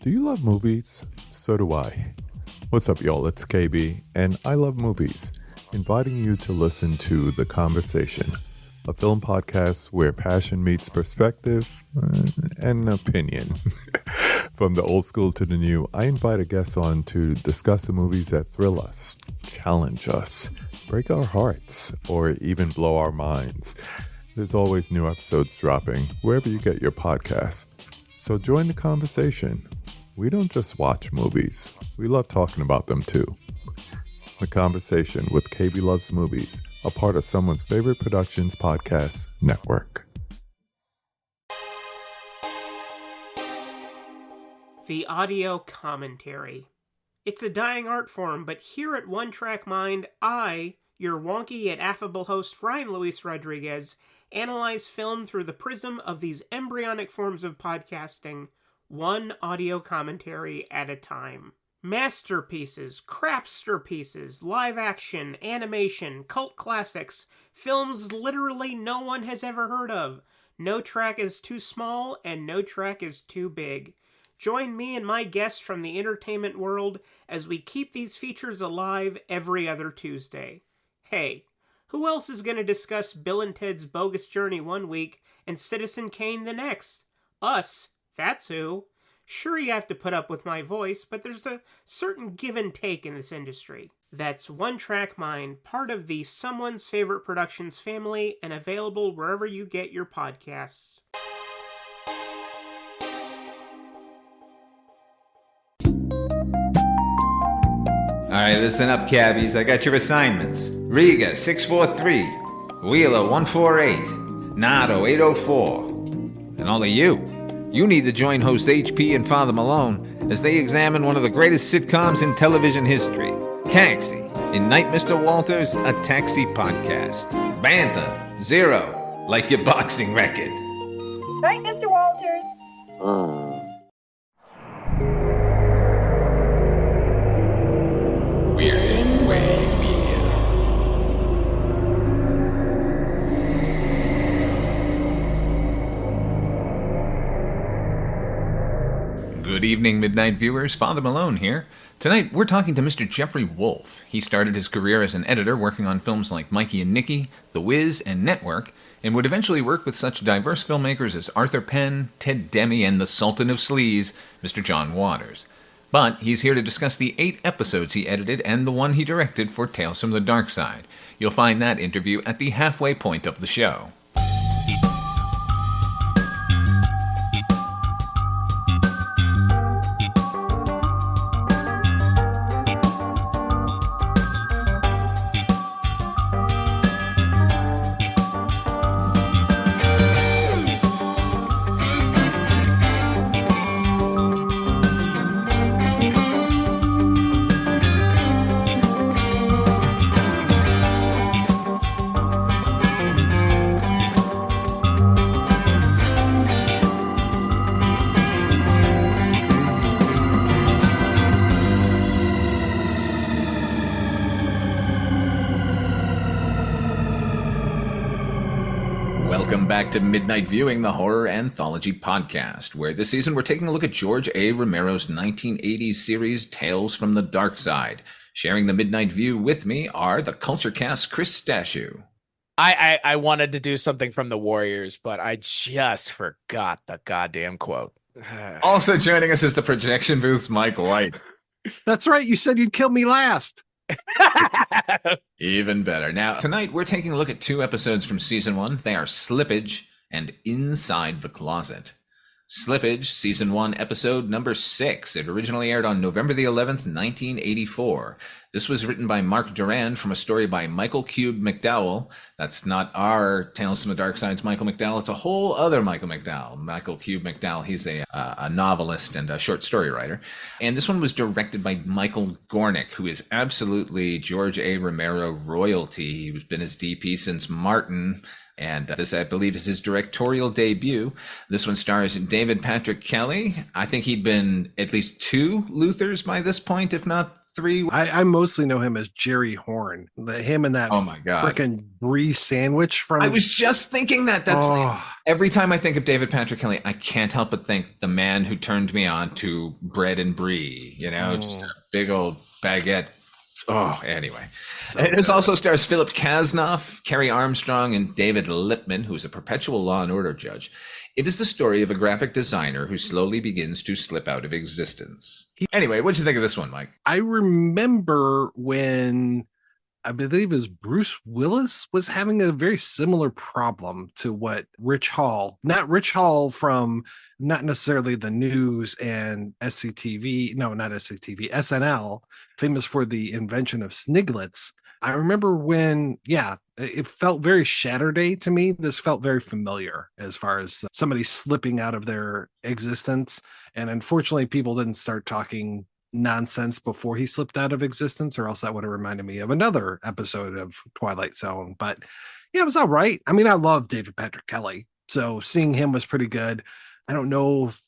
Do you love movies? So do I. What's up, y'all? It's KB, and I love movies, inviting you to listen to The Conversation, a film podcast where passion meets perspective and opinion. From the old school to the new, I invite a guest on to discuss the movies that thrill us, challenge us, break our hearts, or even blow our minds. There's always new episodes dropping wherever you get your podcasts. So join the conversation. We don't just watch movies. We love talking about them too. The Conversation with KB Loves Movies, a part of Someone's Favorite Productions podcast network. The audio commentary. It's a dying art form, but here at One Track Mind, I, your wonky yet affable host Ryan Luis Rodriguez, analyze film through the prism of these embryonic forms of podcasting, one audio commentary at a time. Masterpieces, crapster pieces, live action, animation, cult classics, films literally no one has ever heard of. No track is too small and no track is too big. Join me and my guests from the entertainment world as we keep these features alive every other Tuesday. Hey, who else is going to discuss Bill and Ted's Bogus Journey one week and Citizen Kane the next? Us. That's who. Sure, you have to put up with my voice, but there's a certain give and take in this industry. That's One Track Mind, part of the Someone's Favorite Productions family, and available wherever you get your podcasts. Alright, listen up, cabbies. I got your assignments. Riga, 643. Wheeler, 148. Nado, 804. And all of you. You need to join host HP and Father Malone as they examine one of the greatest sitcoms in television history, Taxi. In Night, Mr. Walters, a Taxi podcast. Banter, 0, like your boxing record. Night, Mr. Walters. We're in Way Media. Good evening, Midnight viewers. Father Malone here. Tonight, we're talking to Mr. Jeffrey Wolf. He started his career as an editor working on films like Mikey and Nicky, The Wiz, and Network, and would eventually work with such diverse filmmakers as Arthur Penn, Ted Demme, and the Sultan of Sleaze, Mr. John Waters. But he's here to discuss the 8 episodes he edited and the one he directed for Tales from the Darkside. You'll find that interview at the halfway point of the show. Welcome back to Midnight Viewing, the horror anthology podcast, where this season we're taking a look at George A. Romero's 1980s series, Tales from the Darkside. Sharing the Midnight View with me are the Culture Cast's Chris Stachiw. I wanted to do something from the Warriors, but I just forgot the goddamn quote. Also joining us is the Projection Booth's Mike White. That's right. You said you'd kill me last. Even better. Now, tonight we're taking a look at 2 episodes from Season 1. They are Slippage and Inside the Closet. Slippage, Season 1, Episode number 6. It originally aired on November the 11th, 1984. This was written by Mark Durand from a story by Michael Cube McDowell. That's not our Tales from the Darkside's Michael McDowell. It's a whole other Michael McDowell. Michael Cube McDowell, he's a novelist and a short story writer. And this one was directed by Michael Gornick, who is absolutely George A. Romero royalty. He's been his DP since Martin. And this, I believe, is his directorial debut. This one stars David Patrick Kelly. I think he'd been at least 2 Luthers by this point, if not three? I mostly know him as Jerry Horn. Him and that Oh my God. frickin' brie sandwich from. I was just thinking that. That's every time I think of David Patrick Kelly, I can't help but think the man who turned me on to bread and brie. Just a big old baguette. Oh, anyway. So it also stars Philip Kasnoff, Kerry Armstrong, and David Lipman, who's a perpetual Law and Order judge. It is the story of a graphic designer who slowly begins to slip out of existence. Anyway, what'd you think of this one, Mike? I remember when I believe it was Bruce Willis was having a very similar problem to what Rich Hall, not Rich Hall from not necessarily the news and SCTV, no, not SCTV, SNL, famous for the invention of Sniglets. I remember when, it felt very Saturday to me. This felt very familiar as far as somebody slipping out of their existence. And unfortunately, people didn't start talking nonsense before he slipped out of existence, or else that would have reminded me of another episode of Twilight Zone. But yeah, it was all right. I mean, I love David Patrick Kelly, so seeing him was pretty good. I don't know if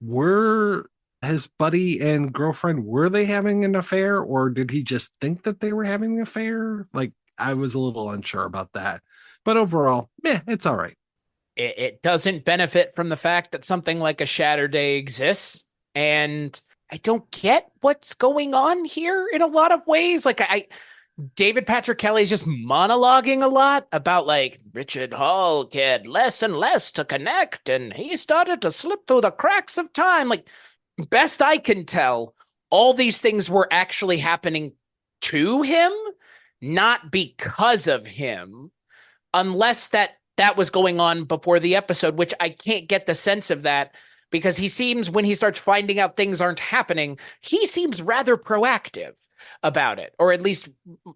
were his buddy and girlfriend, were they having an affair, or did he just think that they were having an affair? Like, I was a little unsure about that, but overall, it's all right. It doesn't benefit from the fact that something like a Saturday exists, and I don't get what's going on here in a lot of ways. Like David Patrick Kelly is just monologuing a lot about like Richard Hall cared less and less to connect, and he started to slip through the cracks of time. Like, best I can tell, all these things were actually happening to him, not because of him, unless that was going on before the episode, which I can't get the sense of that. Because he seems, when he starts finding out things aren't happening, he seems rather proactive about it, or at least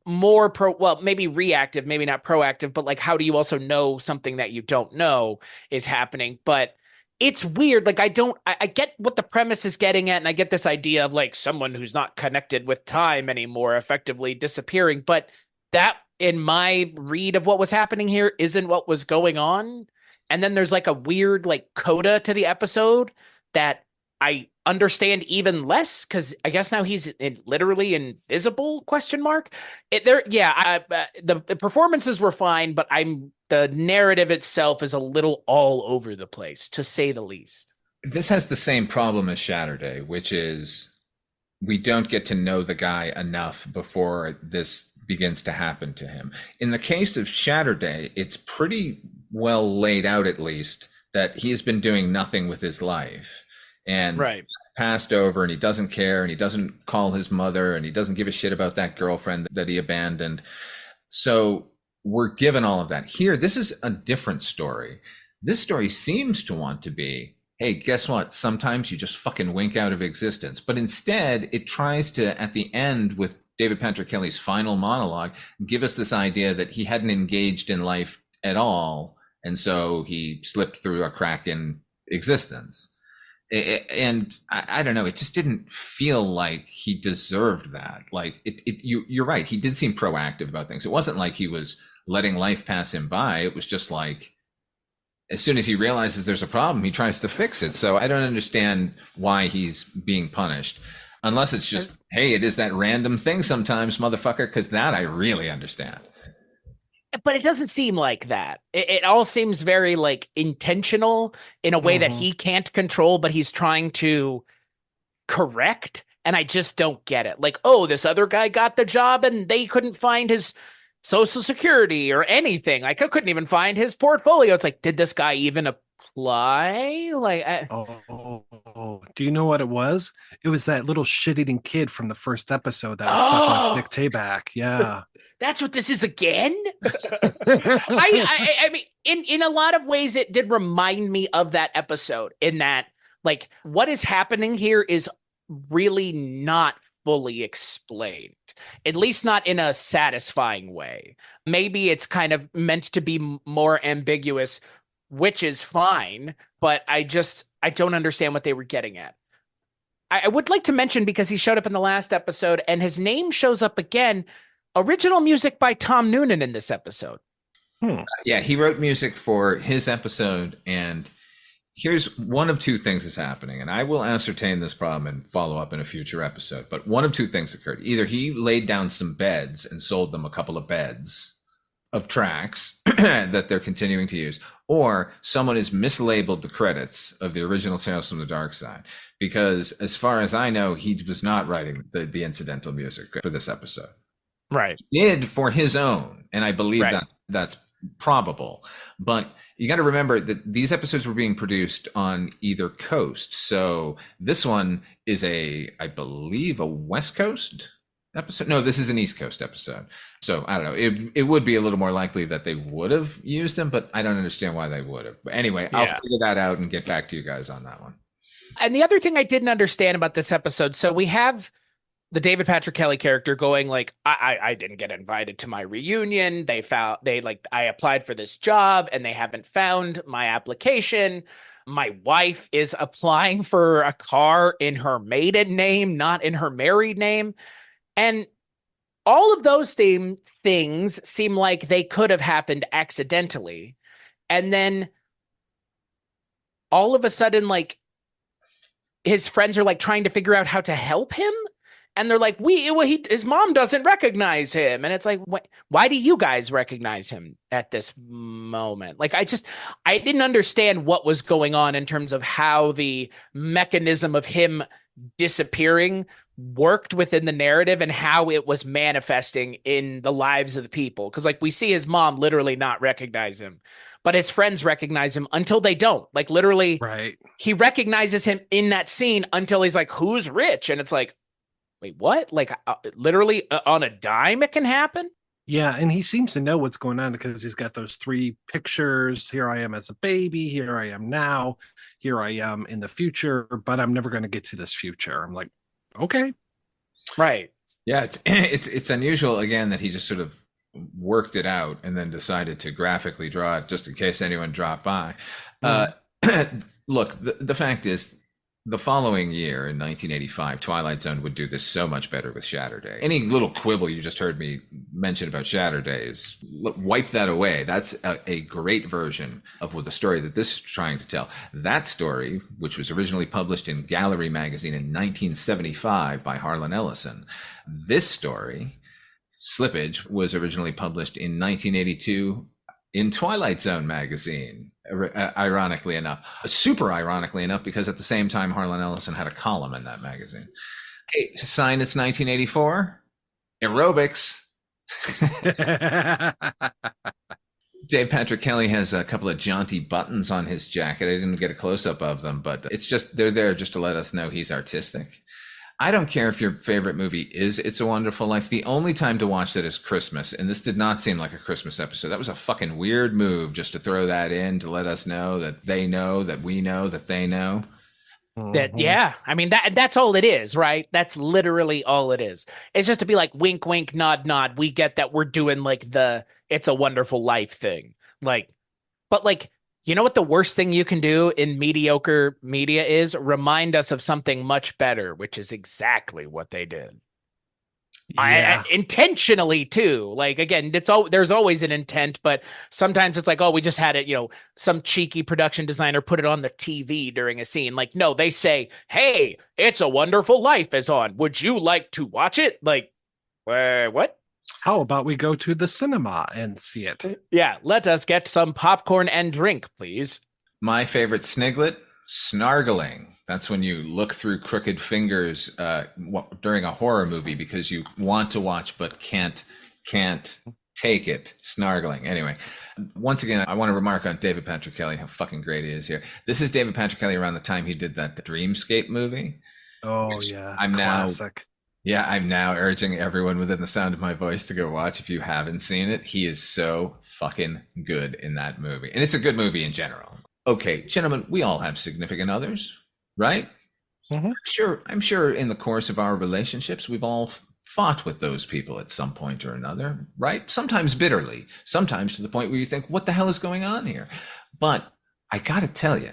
more maybe reactive, maybe not proactive, but like, how do you also know something that you don't know is happening? But it's weird. Like, I get what the premise is getting at, and I get this idea of like someone who's not connected with time anymore effectively disappearing. But that, in my read of what was happening here, isn't what was going on. And then there's like a weird like coda to the episode that I understand even less, because I guess now he's literally invisible ? The performances were fine, but the narrative itself is a little all over the place, to say the least. This has the same problem as Saturday, which is we don't get to know the guy enough before this begins to happen to him. In the case of Saturday, it's pretty well laid out, at least, that he's been doing nothing with his life and passed over, and he doesn't care, and he doesn't call his mother, and he doesn't give a shit about that girlfriend that he abandoned. So we're given all of that. Here, this is a different story. This story seems to want to be, hey, guess what? Sometimes you just fucking wink out of existence. But instead, it tries to, at the end, with David Patrick Kelly's final monologue, give us this idea that he hadn't engaged in life at all, and so he slipped through a crack in existence. And I don't know, it just didn't feel like he deserved that. Like, you're right, he did seem proactive about things. It wasn't like he was letting life pass him by. It was just like, as soon as he realizes there's a problem, he tries to fix it. So I don't understand why he's being punished. Unless it's just, hey, it is that random thing sometimes, motherfucker, because that I really understand. But it doesn't seem like that. It all seems very like intentional in a way that he can't control, but he's trying to correct. And I just don't get it. Like, oh, this other guy got the job and they couldn't find his Social Security or anything. Like, I couldn't even find his portfolio. It's like, did this guy even apply? Like, do you know what it was? It was that little shit-eating kid from the first episode that was fucking with Dick Tayback. Yeah. That's what this is again? I mean, in a lot of ways, it did remind me of that episode, in that, like, what is happening here is really not fully explained, at least not in a satisfying way. Maybe it's kind of meant to be more ambiguous, which is fine, but I don't understand what they were getting at. I would like to mention, because he showed up in the last episode and his name shows up again, original music by Tom Noonan in this episode. Yeah, he wrote music for his episode, and Here's one of two things is happening, and I will ascertain this problem and follow up in a future episode. But one of two things occurred. Either he laid down some beds and sold them a couple of beds of tracks that they're continuing to use, or someone has mislabeled the credits of the original Tales from the Darkside. Because as far as I know, he was not writing the incidental music for this episode. Right. He did for his own, and I believe Right. that's probable. But you got to remember that these episodes were being produced on either coast. So this one is I believe, a West Coast episode. No, this is an East Coast episode. So I don't know. It would be a little more likely that they would have used them, but I don't understand why they would have. But anyway, I'll figure that out and get back to you guys on that one. And the other thing I didn't understand about this episode, so we have the David Patrick Kelly character going like, I didn't get invited to my reunion. I applied for this job and they haven't found my application. My wife is applying for a car in her maiden name, not in her married name. And all of those things seem like they could have happened accidentally. And then all of a sudden, like, his friends are like trying to figure out how to help him. And they're like, his mom doesn't recognize him. And it's like, why do you guys recognize him at this moment? Like, I didn't understand what was going on in terms of how the mechanism of him disappearing worked within the narrative and how it was manifesting in the lives of the people. Because like we see his mom literally not recognize him, but his friends recognize him until they don't. Like literally, Right. He recognizes him in that scene until he's like, who's Rich? And it's like, wait, what? Like literally on a dime it can happen? Yeah, and he seems to know what's going on because he's got those 3 pictures. Here I am as a baby. Here I am now. Here I am in the future, but I'm never going to get to this future. I'm like, okay. Right. Yeah, it's unusual again that he just sort of worked it out and then decided to graphically draw it just in case anyone dropped by. Look, the fact is, the following year in 1985, Twilight Zone would do this so much better with Shatterday. Any little quibble you just heard me mention about Shatterday is wipe that away. That's a great version of what the story that this is trying to tell. That story, which was originally published in Gallery magazine in 1975 by Harlan Ellison. This story, Slippage, was originally published in 1982 in Twilight Zone magazine. Ironically enough, super ironically enough, because at the same time, Harlan Ellison had a column in that magazine. Hey, sign it's 1984. Aerobics. Dave Patrick Kelly has a couple of jaunty buttons on his jacket. I didn't get a close-up of them, but it's just, they're there just to let us know he's artistic. I don't care if your favorite movie is It's a Wonderful Life. The only time to watch that is Christmas, and this did not seem like a Christmas episode. That was a fucking weird move just to throw that in to let us know that they know, that we know, that they know. That, yeah, I mean, that's all it is, right? That's literally all it is. It's just to be like, wink, wink, nod, nod. We get that we're doing like the It's a Wonderful Life thing. Like, but like, you know what the worst thing you can do in mediocre media is? Remind us of something much better, which is exactly what they did. Yeah. I intentionally too. Like again, there's always an intent, but sometimes it's like, oh, we just had it, some cheeky production designer put it on the TV during a scene. Like, no, they say, hey, It's a Wonderful Life is on. Would you like to watch it? Like, what? How about we go to the cinema and see it? Yeah, let us get some popcorn and drink, please. My favorite sniglet, snargling. That's when you look through crooked fingers during a horror movie because you want to watch but can't take it. Snargling. Anyway, once again, I want to remark on David Patrick Kelly, how fucking great he is here. This is David Patrick Kelly around the time he did that Dreamscape movie. Oh, yeah. Classic. I'm now urging everyone within the sound of my voice to go watch if you haven't seen it. He is so fucking good in that movie. And it's a good movie in general. Okay, gentlemen, we all have significant others, right? Mm-hmm. I'm sure in the course of our relationships, we've all fought with those people at some point or another, right? Sometimes bitterly, sometimes to the point where you think, what the hell is going on here? But I gotta tell you,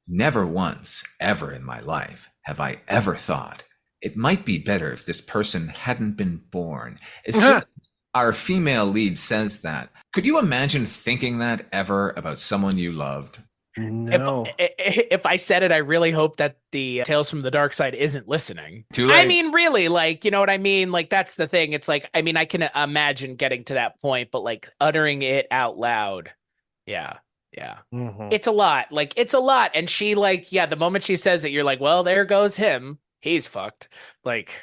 never once, ever in my life have I ever thought, it might be better if this person hadn't been born. As soon as our female lead says that, could you imagine thinking that ever about someone you loved? No. If I said it, I really hope that the Tales from the Dark Side isn't listening. Too late. I mean, really, like, you know what I mean? Like, that's the thing. It's like, I mean, I can imagine getting to that point, but like uttering it out loud. Yeah. Yeah. Mhm. It's a lot. Like, it's a lot. And she, like, yeah, the moment she says it, you're like, well, there goes him. He's fucked. Like,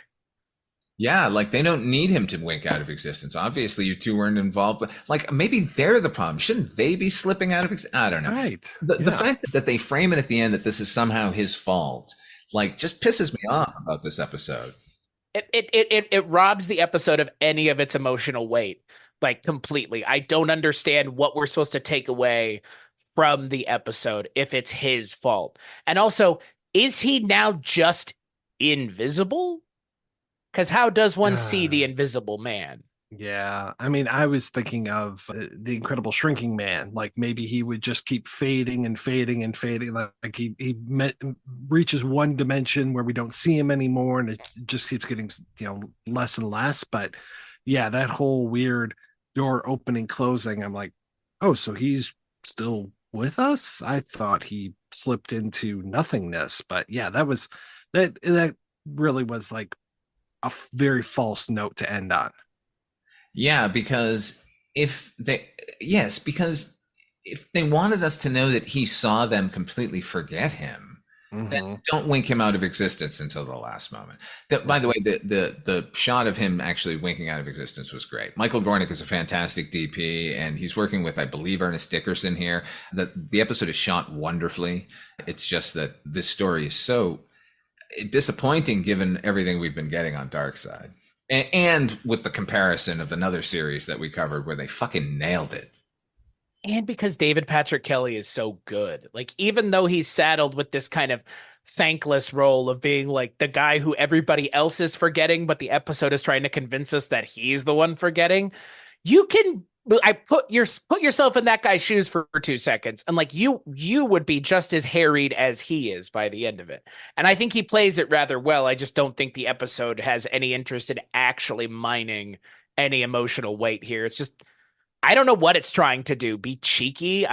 Yeah, like they don't need him to wink out of existence. Obviously, you two weren't involved, but like maybe they're the problem. Shouldn't they be slipping out of existence? I don't know. Right. The fact that they frame it at the end that this is somehow his fault, like, just pisses me off about this episode. it robs the episode of any of its emotional weight, like, completely. I don't understand what we're supposed to take away from the episode if it's his fault. And also, is he now just invisible? Because how does one see the Invisible Man? Yeah, I mean, I was thinking of the Incredible Shrinking Man. Like maybe he would just keep fading and fading and fading. Like reaches one dimension where we don't see him anymore, and it just keeps getting less and less. But yeah, that whole weird door opening closing. I'm like, oh, so he's still with us? I thought he slipped into nothingness. But yeah, that really was like a very false note to end on. Yeah, because if they wanted us to know that he saw them completely forget him, then don't wink him out of existence until the last moment. By the way, the shot of him actually winking out of existence was great. Michael Gornick is a fantastic DP, and he's working with, I believe, Ernest Dickerson here. The episode is shot wonderfully. It's just that this story is so disappointing given everything we've been getting on Darkside. And with the comparison of another series that we covered where they fucking nailed it. And because David Patrick Kelly is so good. Like, even though he's saddled with this kind of thankless role of being like the guy who everybody else is forgetting, but the episode is trying to convince us that he's the one forgetting, put yourself in that guy's shoes for 2 seconds, and like you would be just as harried as he is by the end of it. And I think he plays it rather well. I just don't think the episode has any interest in actually mining any emotional weight here. It's just, I don't know what it's trying to do. Be cheeky.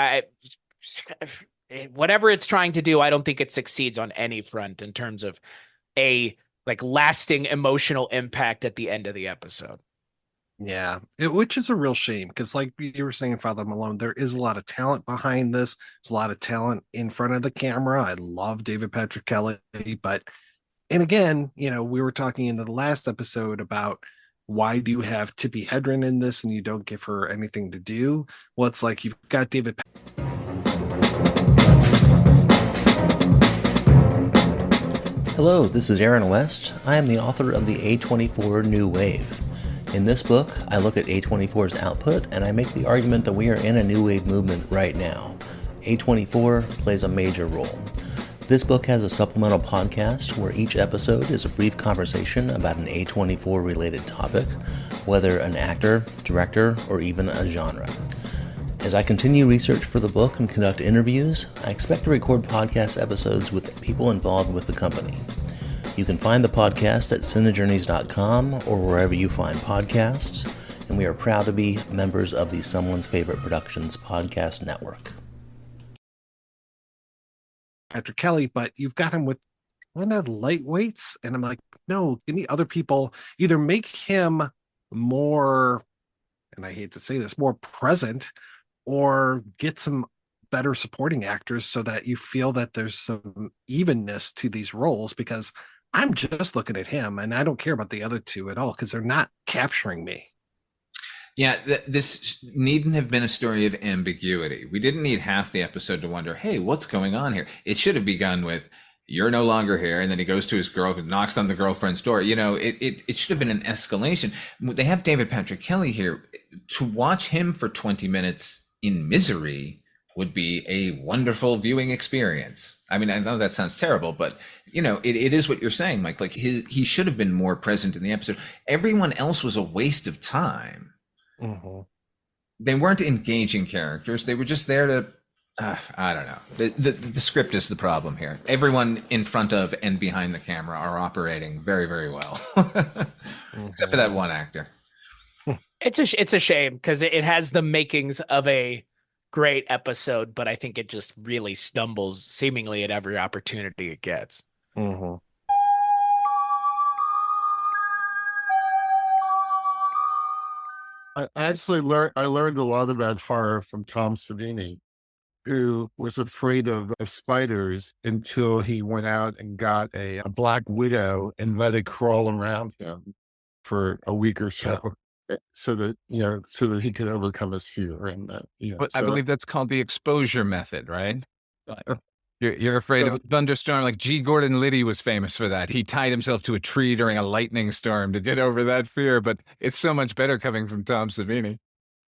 Whatever it's trying to do, I don't think it succeeds on any front in terms of a like lasting emotional impact at the end of the episode. Yeah, which is a real shame because, like you were saying, Father Malone, there is a lot of talent behind this. There's a lot of talent in front of the camera. I love David Patrick Kelly, and again, we were talking in the last episode about why do you have Tippi Hedren in this and you don't give her anything to do? Well, it's like you've got David. Hello, this is Aaron West. I am the author of the A24 New Wave. In this book, I look at A24's output and I make the argument that we are in a new wave movement right now. A24 plays a major role. This book has a supplemental podcast where each episode is a brief conversation about an A24 related topic, whether an actor, director, or even a genre. As I continue research for the book and conduct interviews, I expect to record podcast episodes with people involved with the company. You can find the podcast at cinejourneys.com or wherever you find podcasts, and we are proud to be members of the Someone's Favorite Productions podcast network. Patrick Kelly, but you've got him with kind of lightweights, and I'm like, no, give me other people. Either make him more, and I hate to say this, more present, or get some better supporting actors so that you feel that there's some evenness to these roles, because I'm just looking at him and I don't care about the other two at all because they're not capturing me. Yeah, this needn't have been a story of ambiguity. We didn't need half the episode to wonder, hey, what's going on here? It should have begun with, you're no longer here. And then he goes to his girlfriend, knocks on the girlfriend's door. It should have been an escalation. They have David Patrick Kelly here. To watch him for 20 minutes in misery would be a wonderful viewing experience. I mean, I know that sounds terrible, but it is what you're saying, Mike. Like he should have been more present in the episode. Everyone else was a waste of time. Mm-hmm. They weren't engaging characters. They were just there to, I don't know. The script is the problem here. Everyone in front of and behind the camera are operating very, very well. Except for that one actor. It's a shame because it has the makings of a great episode, but I think it just really stumbles seemingly at every opportunity it gets. Mm-hmm. I actually learned a lot about horror from Tom Savini, who was afraid of spiders until he went out and got a black widow and let it crawl around him for a week or so, so that he could overcome his fear. And But I believe that's called the exposure method, right? You're afraid of a thunderstorm. Like G. Gordon Liddy was famous for that. He tied himself to a tree during a lightning storm to get over that fear. But it's so much better coming from Tom Savini.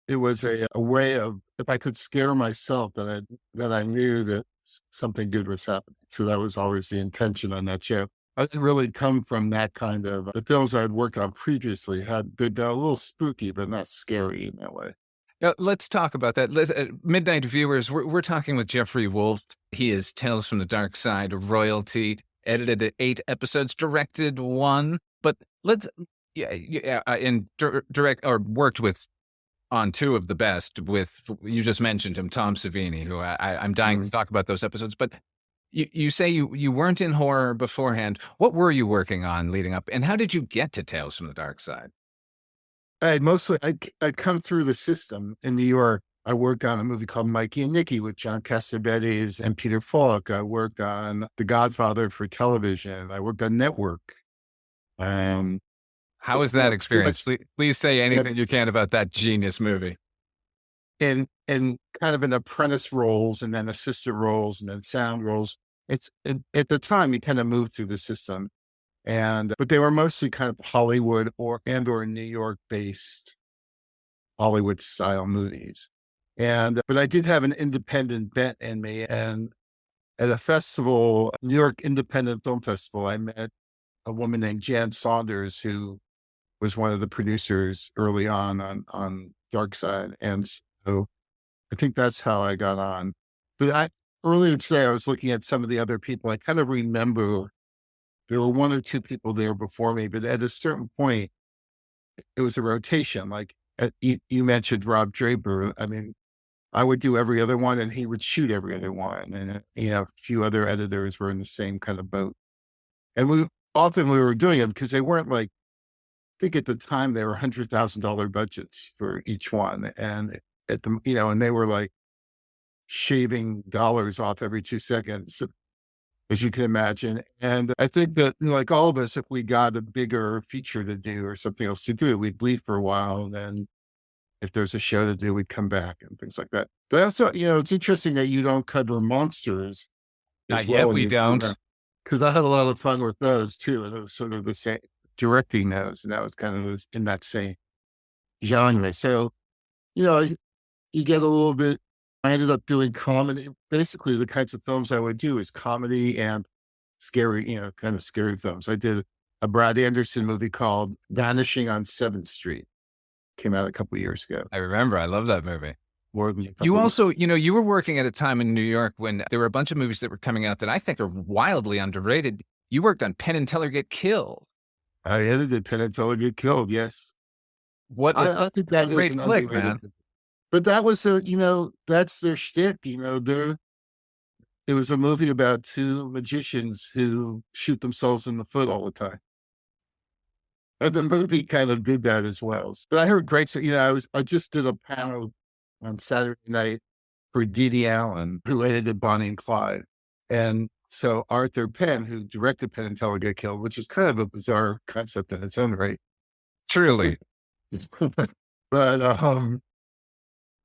It was a way of, if I could scare myself, that I knew that something good was happening. So that was always the intention on that show. I didn't really come from that kind of, the films I had worked on previously they'd been a little spooky, but not scary in that way. Now, let's talk about that. Midnight Viewers, we're talking with Jeffrey Wolf. He is Tales from the Dark Side of Royalty, edited 8 episodes, directed 1. But let's, direct or worked with on 2 of the best with, you just mentioned him, Tom Savini, who I'm dying to talk about those episodes. But you say you weren't in horror beforehand. What were you working on leading up? And how did you get to Tales from the Dark Side? I'd come through the system in New York. I worked on a movie called Mikey and Nicky with John Cassavetes and Peter Falk. I worked on The Godfather for television. I worked on Network. How was that experience? Please say anything you can about that genius movie. And kind of in apprentice roles, and then assistant roles, and then sound roles. It's at the time you kind of moved through the system. But they were mostly kind of Hollywood or New York based Hollywood style movies. But I did have an independent bent in me. And at a festival, New York Independent Film Festival, I met a woman named Jan Saunders, who was one of the producers early on Darkside. And so I think that's how I got on. But earlier today, I was looking at some of the other people. I kind of remember there were 1 or 2 people there before me, but at a certain point, it was a rotation. Like you mentioned Rob Draper. I mean, I would do every other one and he would shoot every other one. And, a few other editors were in the same kind of boat. And we were doing it because they weren't like, I think at the time they were $100,000 budgets for each one. And and they were like shaving dollars off every 2 seconds, as you can imagine. And I think that, like all of us, if we got a bigger feature to do or something else to do, we'd leave for a while. And then if there's a show to do, we'd come back and things like that. But also, it's interesting that you don't cover monsters. Not yet, we don't. Because I had a lot of fun with those too. And it was sort of the same, directing those. And that was kind of in that same genre. So, you get a little bit, I ended up doing comedy. Basically, the kinds of films I would do is comedy and scary, kind of scary films. I did a Brad Anderson movie called Vanishing on 7th Street. Came out a couple of years ago. I remember. I love that movie. You also, you were working at a time in New York when there were a bunch of movies that were coming out that I think are wildly underrated. You worked on Penn and Teller Get Killed. I edited Penn and Teller Get Killed, yes. I think that is great click, man. But that was that's their shtick. It was a movie about 2 magicians who shoot themselves in the foot all the time. And the movie kind of did that as well. But I heard great. So, I just did a panel on Saturday night for Dede Allen, who edited Bonnie and Clyde. And so Arthur Penn, who directed Penn and Teller Get Killed, which is kind of a bizarre concept in its own right. Truly.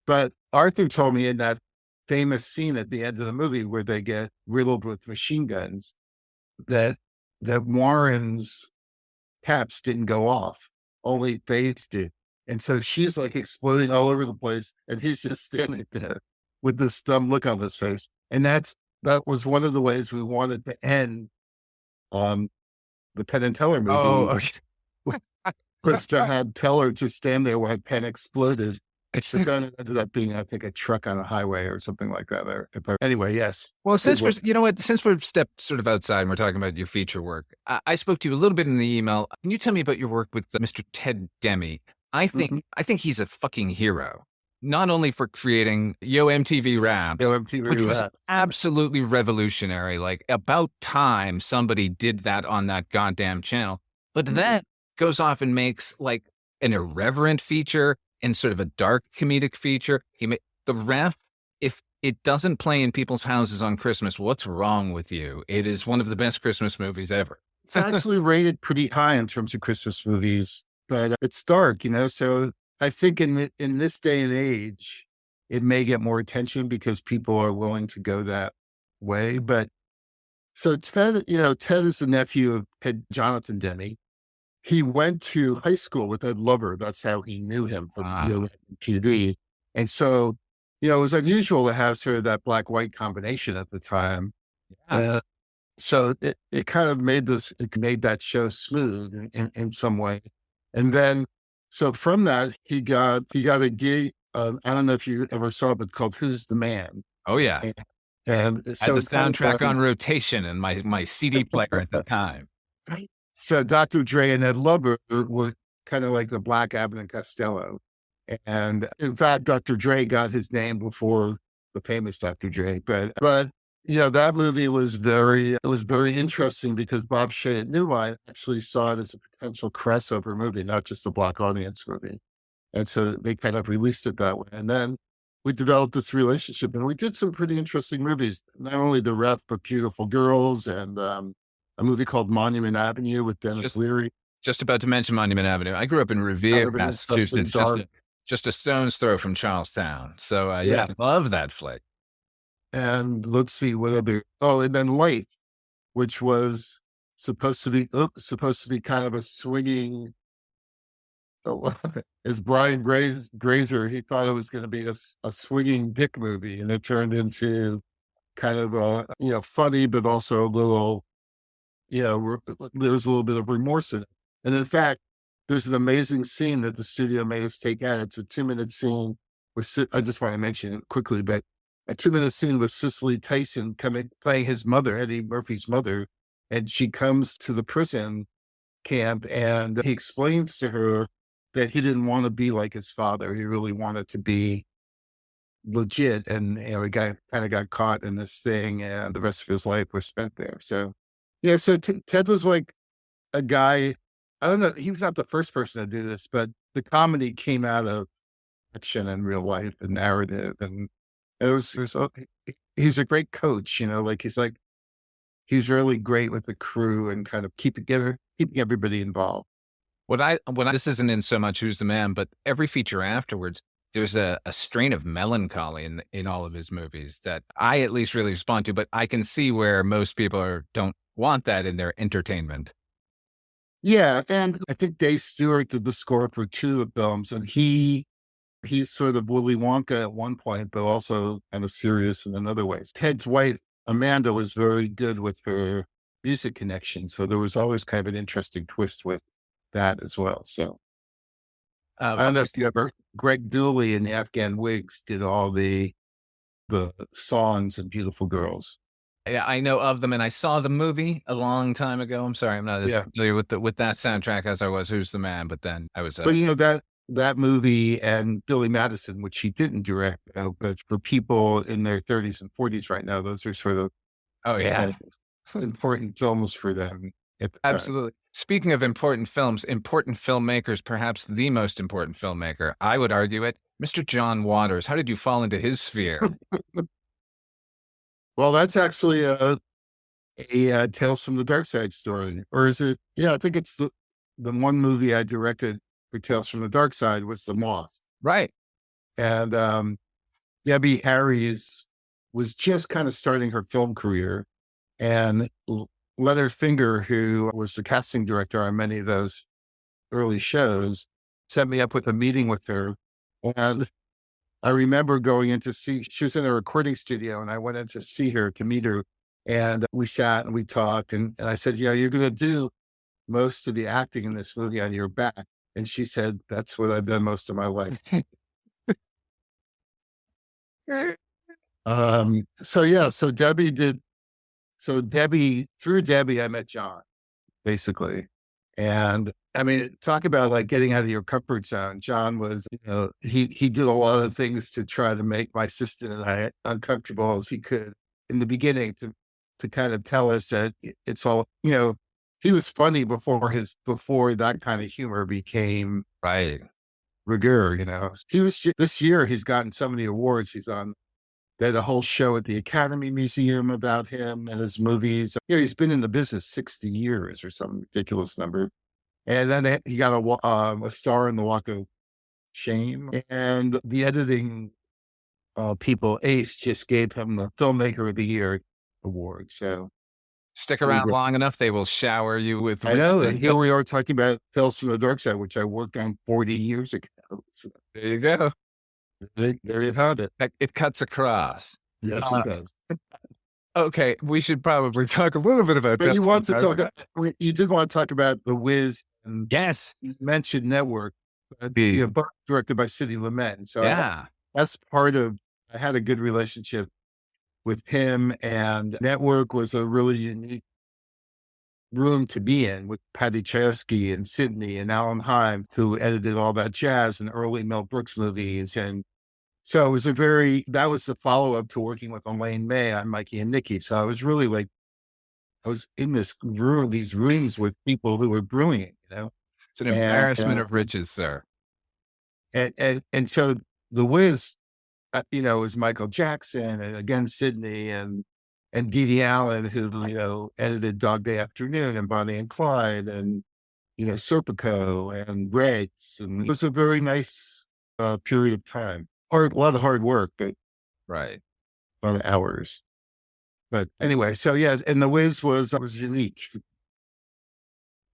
But Arthur told me in that famous scene at the end of the movie where they get riddled with machine guns, that Warren's caps didn't go off, only Faye's did. And so she's like exploding all over the place, and he's just standing there with this dumb look on his face. And that was one of the ways we wanted to end the Penn and Teller movie. Oh, okay. Was to have Teller just stand there while Penn exploded. The gun ended up being, I think, a truck on a highway or something like that. Anyway, yes. Well, since we've stepped sort of outside and we're talking about your feature work, I spoke to you a little bit in the email. Can you tell me about your work with Mr. Ted Demme? I think he's a fucking hero. not only for creating Yo MTV Rap, which was absolutely revolutionary. Like, about time somebody did that on that goddamn channel. But then goes off and makes like an irreverent feature and sort of a dark comedic feature. The Ref, if it doesn't play in people's houses on Christmas, what's wrong with you? It is one of the best Christmas movies ever. It's actually rated pretty high in terms of Christmas movies, but it's dark, so I think in this day and age, it may get more attention because people are willing to go that way. But so Ted is the nephew of Jonathan Demme. He went to high school with Ed Lover. That's how he knew him from TV. And so, it was unusual to have sort of that black-white combination at the time. Yeah. So it kind of made that show smooth in some way. And then, so from that, he got a gig. I don't know if you ever saw it, but called Who's the Man? Oh, yeah. And so the soundtrack on rotation in my CD player at the time. So Dr. Dre and Ed Lover were kind of like the Black Abbott and Costello. And in fact, Dr. Dre got his name before the famous Dr. Dre. But that movie was very interesting because Bob Shaye at New Line actually saw it as a potential crossover movie, not just a black audience movie. And so they kind of released it that way. And then we developed this relationship and we did some pretty interesting movies, not only The Ref, but Beautiful Girls and a movie called Monument Avenue with Dennis Leary. Just about to mention Monument Avenue. I grew up in Revere, Massachusetts, just a stone's throw from Charlestown. So I love that flick. And let's see what other. Oh, and then Light, which was supposed to be kind of a swinging. As Brian Grazer, he thought it was going to be a swinging dick movie, and it turned into kind of a funny, but also a little. There's a little bit of remorse in it. And in fact, there's an amazing scene that the studio made us take out. It's a 2-minute scene. I just want to mention it quickly, but a 2-minute scene with Cicely Tyson playing his mother, Eddie Murphy's mother. And she comes to the prison camp and he explains to her that he didn't want to be like his father. He really wanted to be legit. And, he kind of got caught in this thing and the rest of his life was spent there. So, so Ted was like a guy, I don't know, he was not the first person to do this, but the comedy came out of fiction and real life and narrative. And he's a great coach, he's really great with the crew and kind of keeping everybody involved. This isn't in so much Who's the Man, but every feature afterwards, there's a strain of melancholy in all of his movies that I at least really respond to, but I can see where most people don't want that in their entertainment. Yeah, and I think Dave Stewart did the score for 2 of the films, and he's sort of Willy Wonka at one point, but also kind of serious in another ways. Ted's wife, Amanda, was very good with her music connection, so there was always kind of an interesting twist with that as well. So I don't know if you ever, Greg Dooley and the Afghan Wigs did all the songs in Beautiful Girls. Yeah, I know of them, and I saw the movie a long time ago. I'm sorry, I'm not as familiar with that soundtrack as I was Who's the Man, but then I was. But that movie and Billy Madison, which he didn't direct, but for people in their 30s and 40s right now, those are sort of important films for them. Absolutely. Speaking of important films, important filmmakers, perhaps the most important filmmaker, I would argue it, Mr. John Waters. How did you fall into his sphere? Well, that's actually a Tales from the Darkside story. Or is it? Yeah, I think it's the one movie I directed for Tales from the Darkside was The Moth. Right. And Debbie Harries was just kind of starting her film career. And Leonard Finger, who was the casting director on many of those early shows, set me up with a meeting with her. And I remember going in to see, she was in a recording studio and I went in to see her, to meet her. And we sat and we talked and I said, you're going to do most of the acting in this movie on your back. And she said, that's what I've done most of my life. Through Debbie, I met John, basically. And I mean, talk about like getting out of your comfort zone. John was, he did a lot of things to try to make my sister and I uncomfortable as he could in the beginning to kind of tell us that it's all, he was funny before that kind of humor became Right. rigueur. He was, this year he's gotten so many awards. They had a whole show at the Academy Museum about him and his movies. He's been in the business 60 years or some ridiculous number. And then he got a star in the Walk of Shame. And the editing people, Ace, just gave him the Filmmaker of the Year award. So stick around long enough, they will shower you with. I know. And here we are talking about Tales from the Darkside, which I worked on 40 years ago. So there you go. There you have it. It cuts across. Yes, it does. Okay, we should probably talk a little bit about that. You did want to talk about The Wiz. And yes. You mentioned Network, both directed by Sidney Lumet. So yeah, that's part of, I had a good relationship with him, and Network was a really unique room to be in with Patty Chayefsky and Sidney and Alan Hyde, who edited all that jazz and early Mel Brooks movies. And so it was that was the follow-up to working with Elaine May on Mikey and Nicky. So I was really I was in these rooms with people who were brilliant, It's an embarrassment of riches, sir. And so The Wiz, was Michael Jackson and again, Sidney and Dee Dee Allen, who, edited Dog Day Afternoon and Bonnie and Clyde and, Serpico and Reds. And it was a very nice period of time. A lot of hard work, but right. A lot of hours. But anyway, so yeah, and The Wiz was unique.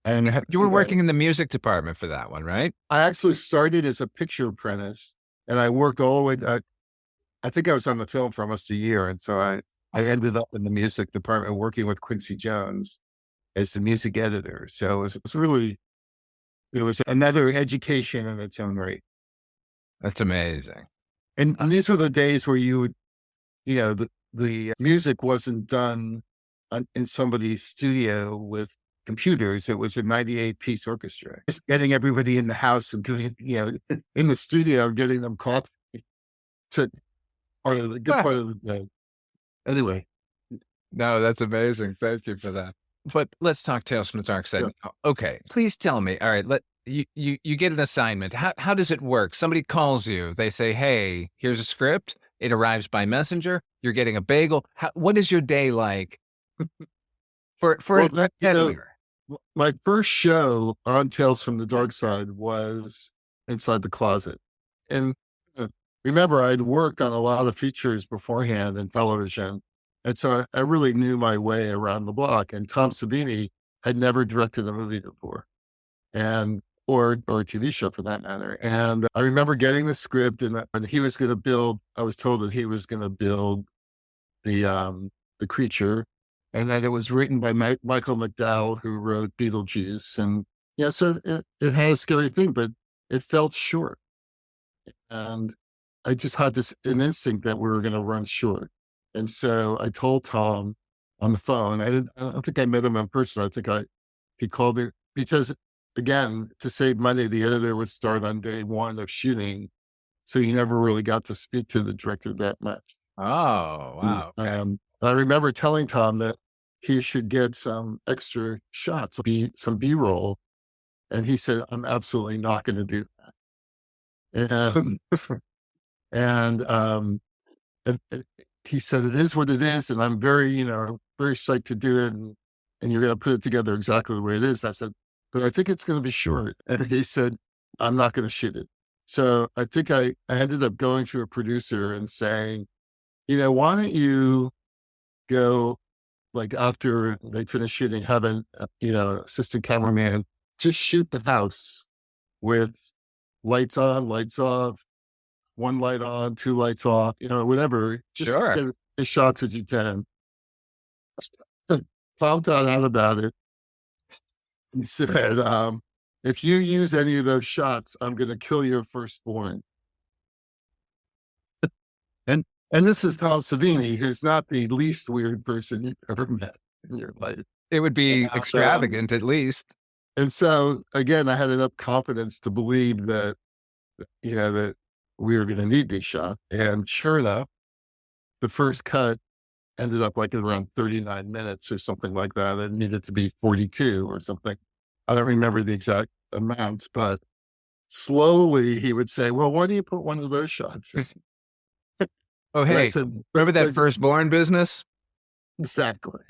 And you were working in the music department for that one, right? I actually started as a picture apprentice, and I worked all the way. I think I was on the film for almost a year, and so I ended up in the music department working with Quincy Jones as the music editor. So it was another education in its own right. That's amazing. And these were the days where you would, the music wasn't done in somebody's studio with computers. It was a 98-piece orchestra. Just getting everybody in the house and doing, in the studio, getting them coffee to part of the good part of the day. Anyway. No, that's amazing. Thank you for that. But let's talk Tales from the Darkside. Yeah. Okay, please tell me. All right, you get an assignment. How does it work? Somebody calls you. They say, "Hey, here's a script." It arrives by messenger. You're getting a bagel. What is your day like? My first show on Tales from the Darkside was Inside the Closet, and remember, I'd worked on a lot of features beforehand in television. And so I really knew my way around the block. And Tom Savini had never directed a movie before, or a TV show for that matter. And I remember getting the script, and he was going to build. I was told that he was going to build the creature, and that it was written by Michael McDowell, who wrote Beetlejuice. And yeah, so it had a scary thing, but it felt short. And I just had an instinct that we were going to run short. And so I told Tom on the phone. I don't think I met him in person. I think he called me because, again, to save money, the editor would start on day one of shooting, so he never really got to speak to the director that much. Oh, wow! I remember telling Tom that he should get some extra shots, some B-roll, and he said, "I'm absolutely not going to do that." And he said, "It is what it is, and I'm very, very psyched to do it, and you're going to put it together exactly the way it is." I said, "But I think it's going to be short." And he said, "I'm not going to shoot it." So I think I ended up going to a producer and saying, "Why don't you go, like, after they finish shooting, have an, assistant cameraman just shoot the house with lights on, lights off, one light on, two lights off, whatever. Just get as shots as you can." Found out about it. He said, "If you use any of those shots, I'm going to kill your firstborn." And this is Tom Savini, who's not the least weird person you've ever met in your life. It would be extravagant, at least. And so again, I had enough confidence to believe that, that we were going to need these shots. And sure enough, the first cut ended up like at around 39 minutes or something like that. It needed to be 42 or something. I don't remember the exact amounts, but slowly he would say, well, why do you put one of those shots in? Oh, hey, remember that firstborn business? Exactly.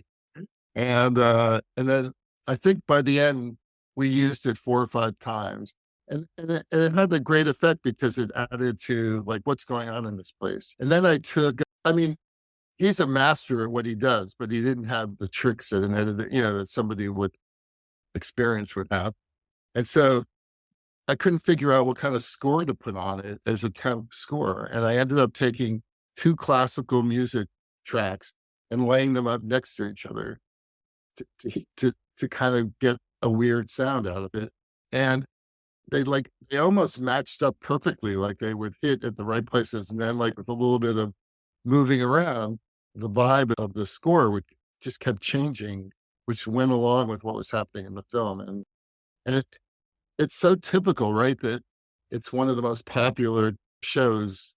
And then I think by the end, we used it 4 or 5 times. And it had a great effect because it added to like what's going on in this place. And then he's a master at what he does, but he didn't have the tricks that an editor, that somebody with experience would have. And so I couldn't figure out what kind of score to put on it as a temp score. And I ended up taking 2 classical music tracks and laying them up next to each other to kind of get a weird sound out of it. And they almost matched up perfectly. Like they would hit at the right places. And then like with a little bit of moving around, the vibe of the score just kept changing, which went along with what was happening in the film. And it's so typical, right? That it's one of the most popular shows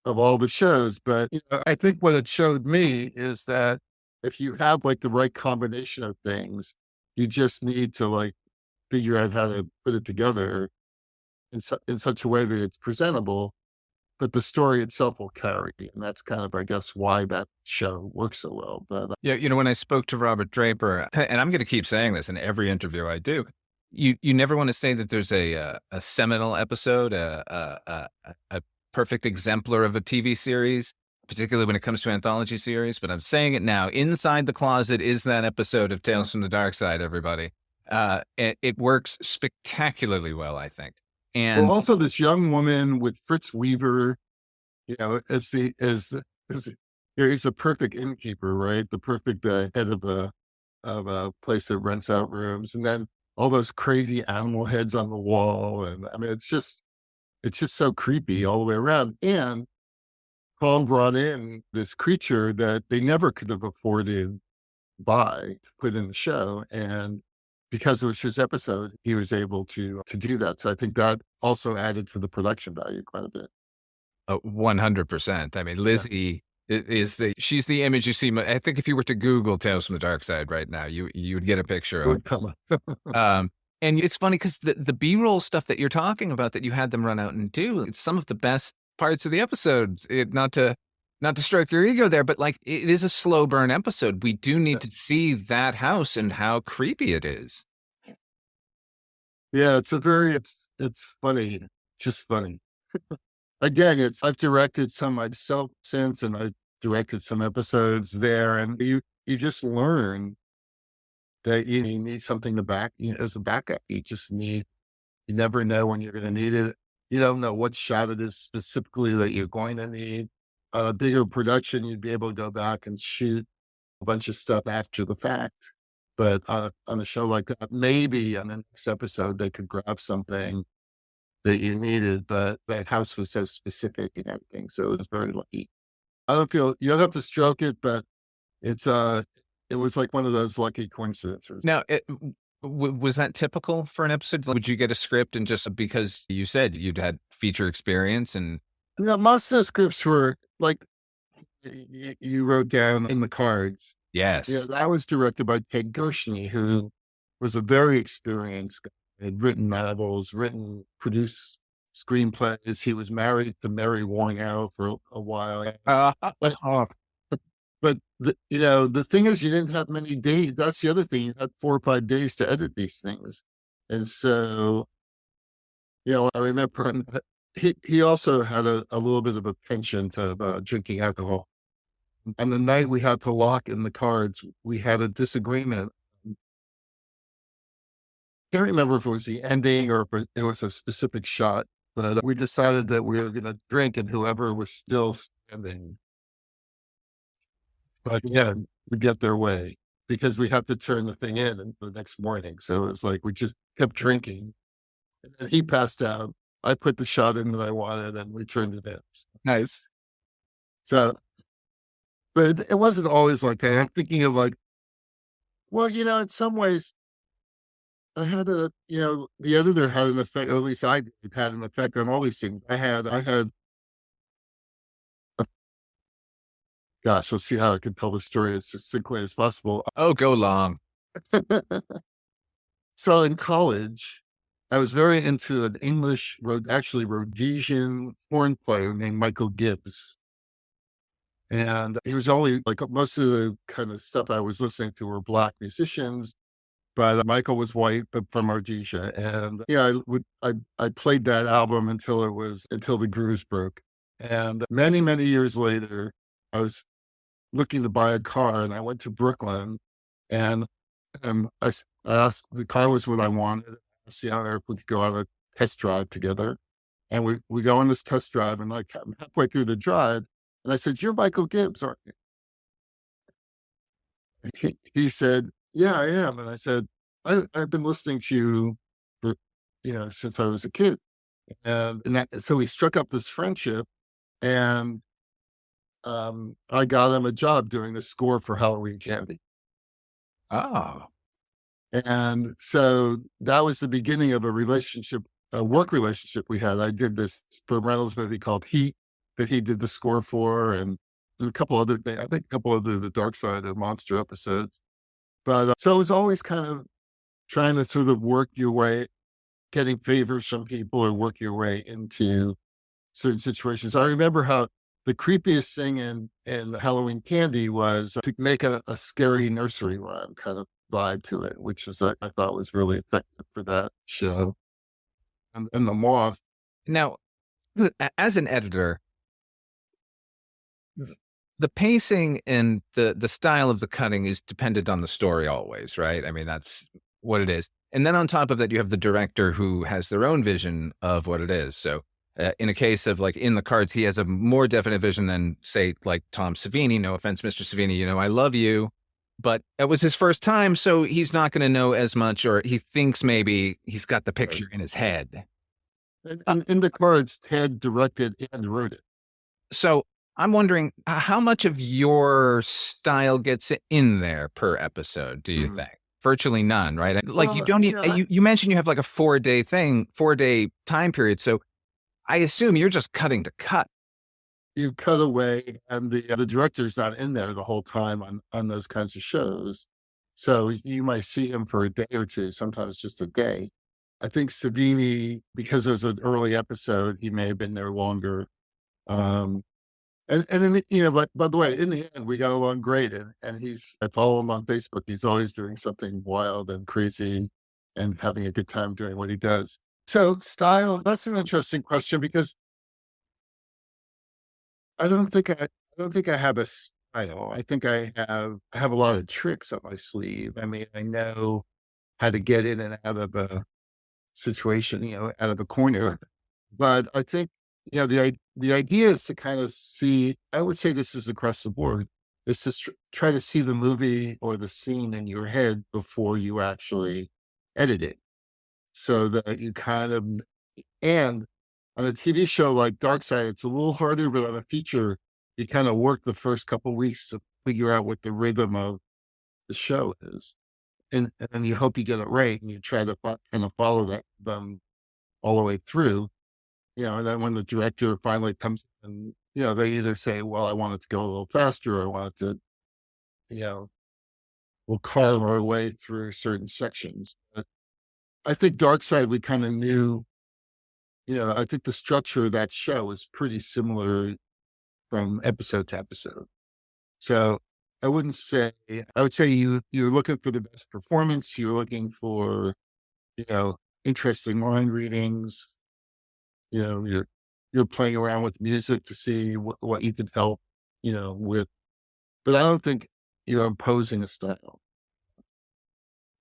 of all the shows. But I think what it showed me is that if you have like the right combination of things, you just need to like figure out how to put it together in such a way that it's presentable, but the story itself will carry. And that's kind of, I guess, why that show works so well. But yeah, when I spoke to Robert Draper, and I'm going to keep saying this in every interview I do, you never want to say that there's a seminal episode, a perfect exemplar of a TV series, particularly when it comes to anthology series. But I'm saying it now. Inside the Closet is that episode of Tales from the Darkside, everybody. It works spectacularly well, I think. And also this young woman with Fritz Weaver, he's a perfect innkeeper, right? The perfect head of a place that rents out rooms, and then all those crazy animal heads on the wall, and I mean, it's just so creepy all the way around. And Paul brought in this creature that they never could have afforded to put in the show, and because it was his episode, he was able to do that. So I think that also added to the production value quite a bit. 100%. I mean, Lizzie she's the image you see. I think if you were to Google Tales from the Darkside right now, you would get a picture of it. And it's funny because the B-roll stuff that you're talking about that you had them run out and do, it's some of the best parts of the episode. Not to stroke your ego there, but like it is a slow burn episode. We do need to see that house and how creepy it is. Yeah, it's funny, just funny. Again, I've directed some myself since, and I directed some episodes there, and you just learn that you need something to back as a backup. You never know when you're going to need it. You don't know what shot it is specifically that you're going to need. On a bigger production, you'd be able to go back and shoot a bunch of stuff after the fact. But on a show like that, maybe on the next episode, they could grab something that you needed, but that house was so specific and everything. So it was very lucky. You don't have to stroke it, but it was like one of those lucky coincidences. Now, was that typical for an episode? Would you get a script and just because you said you'd had feature experience and... most of the scripts were like you wrote down in the cards. Yes. Yeah, that was directed by Ted Gershny, who was a very experienced guy. Had written novels, produced screenplays. He was married to Mary Warnow for a while. But the thing is, you didn't have many days. That's the other thing. You had 4 or 5 days to edit these things. And so, I remember he also had a little bit of a penchant of drinking alcohol. And the night we had to lock in the cards, we had a disagreement. I can't remember if it was the ending or if it was a specific shot, but we decided that we were going to drink and whoever was still standing. But yeah, we get their way because we have to turn the thing in the next morning. So it was like we just kept drinking. And then he passed out. I put the shot in that I wanted and we turned it in. Nice. So, but it wasn't always like that. I'm thinking of like, well, in some ways, I had the editor had an effect, or at least I did, had an effect on all these things. I had, gosh, let's see how I can tell the story as succinctly as possible. Oh, go long. So in college, I was very into an English, Rhodesian horn player named Michael Gibbs. And he was only like most of the kind of stuff I was listening to were Black musicians, but Michael was white, but from Rhodesia. And yeah, I played that album until the grooves broke. And many, many years later, I was looking to buy a car, and I went to Brooklyn, and I asked, the car was what I wanted. I asked the owner if we could go on a test drive together. And we go on this test drive, and like halfway through the drive, and I said, "You're Michael Gibbs, aren't you?" And he said, "Yeah, I am." And I said, I've been listening to you for, since I was a kid. So we struck up this friendship, and I got him a job doing the score for Halloween Candy. Oh. And so that was the beginning of a work relationship we had. I did this Burt Reynolds movie called Heat that he did the score for, and a couple other things, I think a couple of the Darkside and Monster episodes. But so it was always kind of trying to sort of work your way, getting favors from people or work your way into certain situations. I remember how the creepiest thing in Halloween Candy was to make a scary nursery rhyme kind of vibe to it, which is I thought was really effective for that show. And the Moth. Now, as an editor, the pacing and the style of the cutting is dependent on the story always, right? I mean, that's what it is. And then on top of that, you have the director who has their own vision of what it is. So in a case of like In the Cards, he has a more definite vision than, say, like Tom Savini. No offense, Mr. Savini, I love you. But it was his first time, so he's not going to know as much, or he thinks maybe he's got the picture in his head. And In the Cards, Ted directed and wrote it. So I'm wondering how much of your style gets in there per episode, do you think? Virtually none, right? Like you don't need, you mentioned you have like a 4-day time period. So I assume you're just cutting to cut. You cut away, and the director's not in there the whole time on those kinds of shows. So you might see him for a day or two, sometimes just a day. I think Savini, because it was an early episode, he may have been there longer. And then, but by the way, in the end, we got along great. And I follow him on Facebook. He's always doing something wild and crazy and having a good time doing what he does. So style, that's an interesting question, because I don't think I have a style. I think I have a lot of tricks up my sleeve. I mean, I know how to get in and out of a situation, out of a corner. But I think, the idea is to kind of see, I would say this is across the board, is to try to see the movie or the scene in your head before you actually edit it. So that you kind of, and on a TV show like Darkside, it's a little harder, but on a feature, you kind of work the first couple of weeks to figure out what the rhythm of the show is. And then you hope you get it right, and you try to kind of follow that all the way through. And then when the director finally comes in, they either say, well, I want it to go a little faster, or I want it to, we'll carve our way through certain sections. But I think Darkside, we kind of knew, I think the structure of that show is pretty similar from episode to episode. So I would say you're looking for the best performance. You're looking for, interesting line readings. You're playing around with music to see what you can help, with. But I don't think you're imposing a style.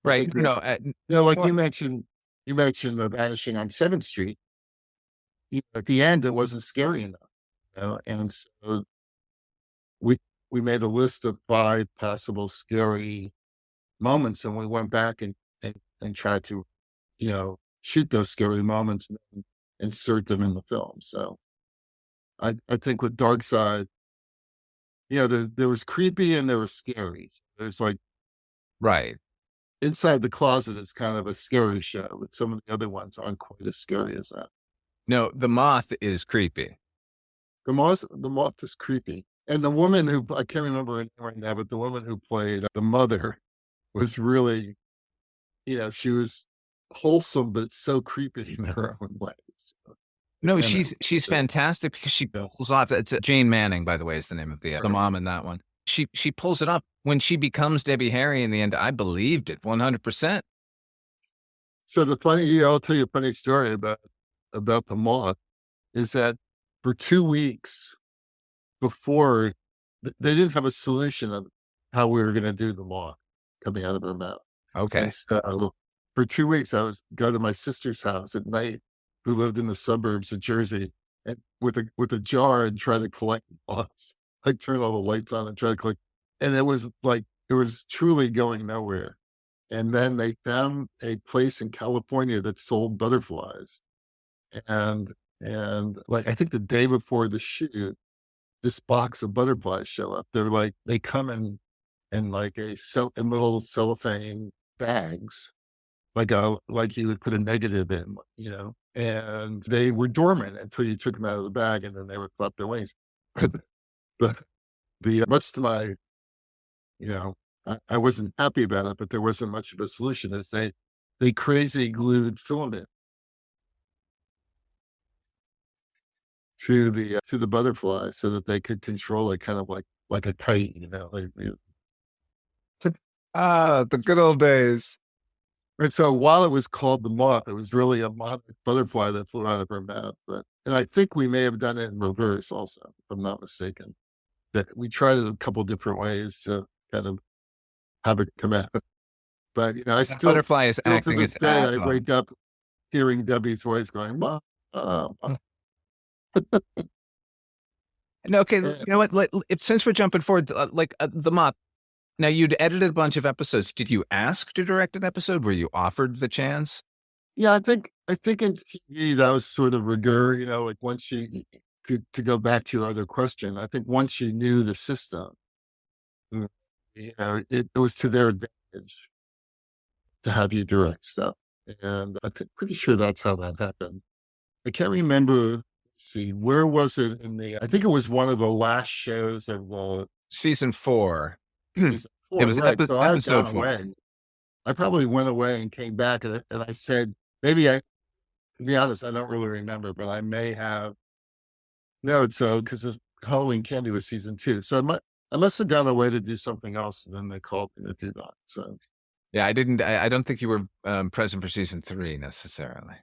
Right. Like you mentioned the Vanishing on 7th Street. At the end, it wasn't scary enough. And so we made a list of 5 possible scary moments, and we went back and tried to, shoot those scary moments and insert them in the film. So I think with Darkside, there was creepy and there was scary. There's like, right. Inside the Closet is kind of a scary show, but some of the other ones aren't quite as scary as that. No, the Moth is creepy. The Moth is creepy. And the woman who, I can't remember her name right now, but the woman who played the mother was really, she was wholesome, but so creepy in her own way. So, no, she's fantastic because she pulls off. It's Jane Manning, by the way, is the name of the mom in that one. She pulls it off. When she becomes Debbie Harry in the end, I believed it 100%. So I'll tell you a funny story about the Moth is that for 2 weeks before, they didn't have a solution of how we were going to do the Moth coming out of her mouth. Okay. And so for 2 weeks, I was go to my sister's house at night, who lived in the suburbs of Jersey, and with a jar and try to collect moths. Like turn all the lights on and try to collect. And it was truly going nowhere. And then they found a place in California that sold butterflies. And like, I think the day before the shoot, this box of butterflies show up. They're like, they come in like in little cellophane bags, like you would put a negative in, and they were dormant until you took them out of the bag, and then they would flap their wings. The much to my, I wasn't happy about it, but there wasn't much of a solution. Is they crazy glued filament to the butterfly so that they could control it, kind of like a kite, the good old days. And so while it was called the Moth, it was really a moth butterfly that flew out of her mouth. And I think we may have done it in reverse also, if I'm not mistaken. That we tried it a couple different ways to kind of have it come out. But I still, butterfly is acting to this as day, I asshole. wake up hearing Debbie's voice going, "Mom." No, okay, you know what? Since we're jumping forward, the Moth. Now, you'd edited a bunch of episodes. Did you ask to direct an episode? Were you offered the chance? Yeah, I think in TV that was sort of rigueur, like once you to go back to your other question, I think once you knew the system, it was to their advantage to have you direct stuff. And I'm pretty sure that's how that happened. I can't remember, let's see, where was it I think it was one of the last shows of Season 4. Season 4, It was right. So I've episode gone 4. away. I probably went away and came back and I said, to be honest, I don't really remember, but I may have. No, because Halloween Candy was season 2. So I must have gone away to do something else, and then they called me to do that. So Yeah, I don't think you were present for season 3 necessarily.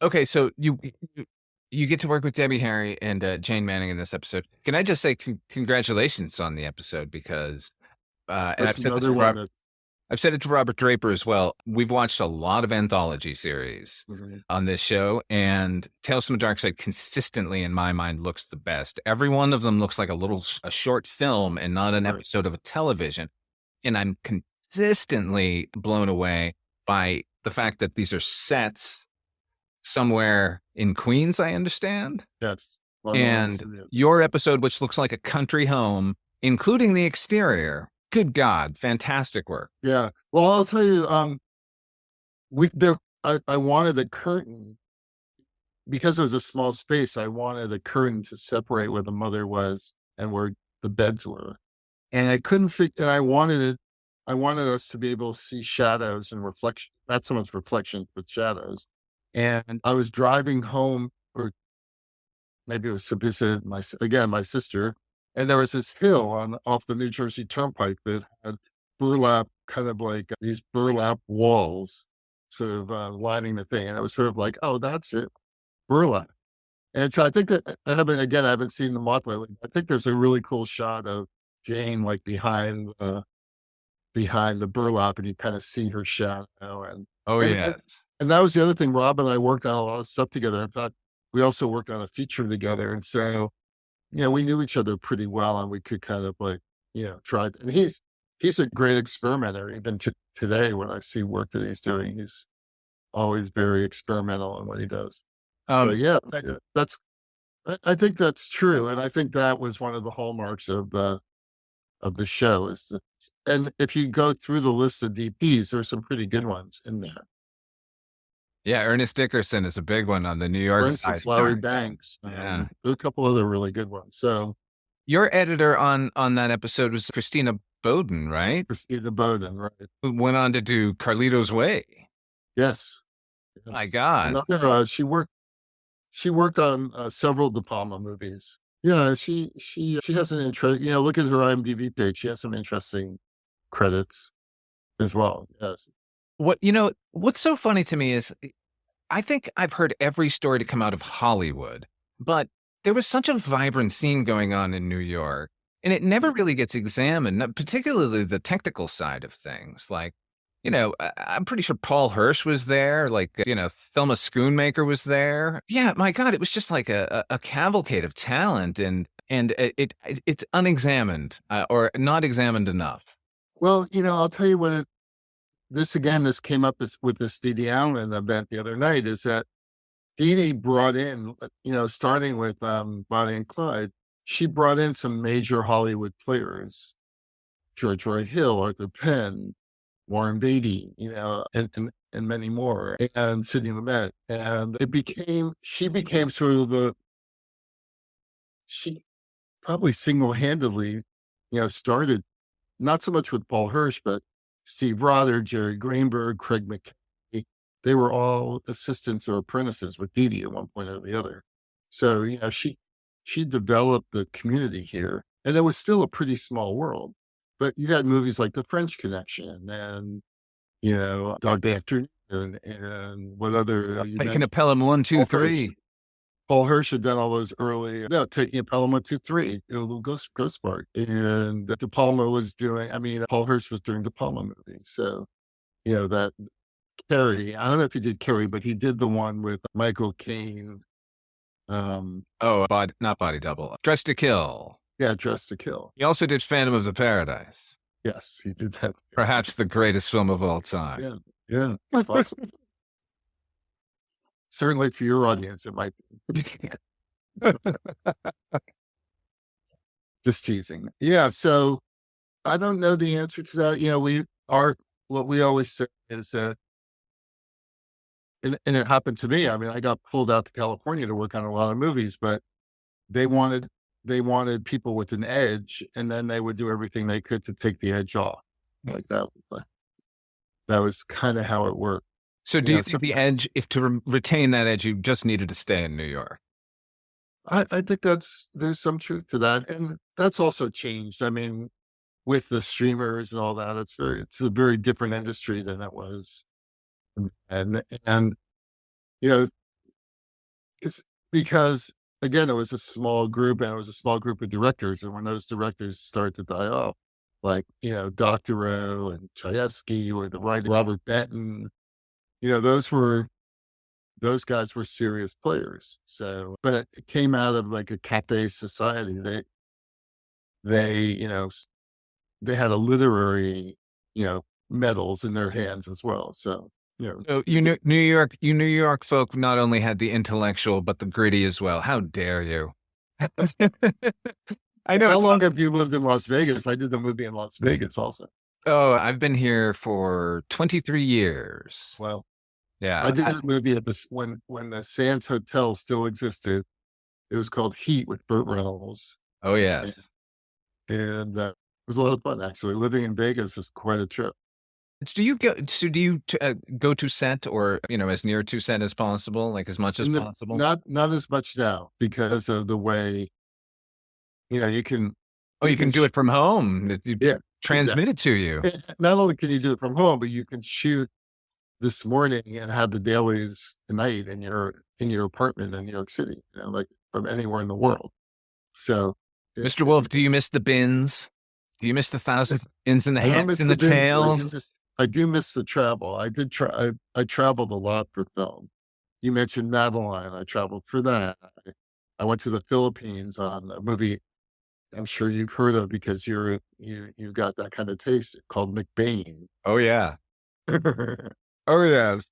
Okay, so you get to work with Debbie Harry and Jane Manning in this episode. Can I just say congratulations on the episode, because and I've said it to Robert Draper as well. We've watched a lot of anthology series on this show, and Tales from the Darkside consistently, in my mind, looks the best. Every one of them looks like a short film and not an episode of a television. And I'm consistently blown away by the fact that these are sets somewhere in Queens, I understand. Yes. And your episode, which looks like a country home, including the exterior. Good God, fantastic work. Yeah. Well, I'll tell you, I wanted a curtain, because it was a small space. I wanted a curtain to separate where the mother was and where the beds were. And I couldn't figure, I wanted us to be able to see shadows and reflection, not so much reflections, but shadows. And I was driving home, or maybe it was to visit my sister. And there was this hill off the New Jersey Turnpike that had burlap, kind of like these burlap walls, sort of lining the thing. And it was sort of like, oh, that's it, burlap. And so I think that, I haven't seen the Moth lately. I think there's a really cool shot of Jane like behind the burlap, and you kind of see her shadow. And that was the other thing. Rob and I worked on a lot of stuff together. In fact, we also worked on a feature together, and so we knew each other pretty well, and we could kind of try. And he's a great experimenter. Even today, when I see work that he's doing, he's always very experimental in what he does. I think that's true, and I think that was one of the hallmarks of the show, is and if you go through the list of DPs, there's some pretty good ones in there. Yeah, Ernest Dickerson is a big one on the New For York instance, side. Larry Banks. Yeah. There are a couple other really good ones. So Your editor on that episode was Christina Bowden, right? Christina Bowden, right? Who went on to do Carlito's Way. Yes. My God. Another, she worked on several De Palma movies. Yeah, she has an interest. Look at her IMDb page. She has some interesting credits as well. Yes. What's so funny to me is I think I've heard every story to come out of Hollywood, but there was such a vibrant scene going on in New York, and it never really gets examined, particularly the technical side of things. Like, I'm pretty sure Paul Hirsch was there, like, Thelma Schoonmaker was there. Yeah, my God, it was just like a cavalcade of talent, and it's unexamined or not examined enough. Well, I'll tell you what. This came up with this Dee Dee Allen event the other night, is that Dee Dee brought in, starting with Bonnie and Clyde, she brought in some major Hollywood players, George Roy Hill, Arthur Penn, Warren Beatty, and many more, and Sidney Lumet. And she became sort of she probably single-handedly, started, not so much with Paul Hirsch, but Steve Roder, Jerry Greenberg, Craig McKay, they were all assistants or apprentices with Dee Dee at one point or the other. So, she developed the community here, and it was still a pretty small world. But you had movies like The French Connection and, Dog Day Afternoon and what other... Taking a Pelham 1, 2, 3. Paul Hirsch had done all those early, Taking a Pelham 1, 2, 3, Ghost Spark. And De Palma was doing, Paul Hirsch was doing De Palma movies. So, that Carrie, I don't know if he did Carrie, but he did the one with Michael Caine. Not Body Double. Dress to Kill. Yeah, Dress to Kill. He also did Phantom of the Paradise. Yes, he did that. Perhaps the greatest film of all time. Yeah. Awesome. Certainly for your audience, it might be. Just teasing. Yeah, so I don't know the answer to that. What we always say is that, and it happened to me. I got pulled out to California to work on a lot of movies, but they wanted people with an edge, and then they would do everything they could to take the edge off. Like that. That was kind of how it worked. So do you think the edge, if to retain that edge, you just needed to stay in New York? I think there's some truth to that. And that's also changed. With the streamers and all that, it's a very different industry than it was. And it's because, again, it was a small group, and it was a small group of directors. And when those directors start to die off, like, Doctorow and Chayefsky or the writer Robert Benton, those guys were serious players. So, but it came out of like a cafe society. They had a literary, medals in their hands as well. So, So New York folk not only had the intellectual, but the gritty as well. How dare you? I know. How long have you lived in Las Vegas? I did the movie in Las Vegas also. Oh, I've been here for 23 years. Well, yeah. I did this movie at when the Sands Hotel still existed. It was called Heat with Burt Reynolds. Oh, yes. And it was a lot of fun, actually. Living in Vegas was quite a trip. Do you go to set, or as near to set as possible, like as much as possible? Not as much now, because of the way you can. Oh, you can do it from home. Transmit it to you. Not only can you do it from home, but you can shoot this morning and have the dailies tonight in your apartment in New York City, like from anywhere in the world. So, Mr. Wolf, do you miss the bins? Do you miss the 1,000 ins in the head, in the tail? I do miss the travel. I traveled a lot for film. You mentioned Madeline. I traveled for that. I went to the Philippines on a movie I'm sure you've heard of, because you've got that kind of taste, called McBain. Oh yeah. Oh yes.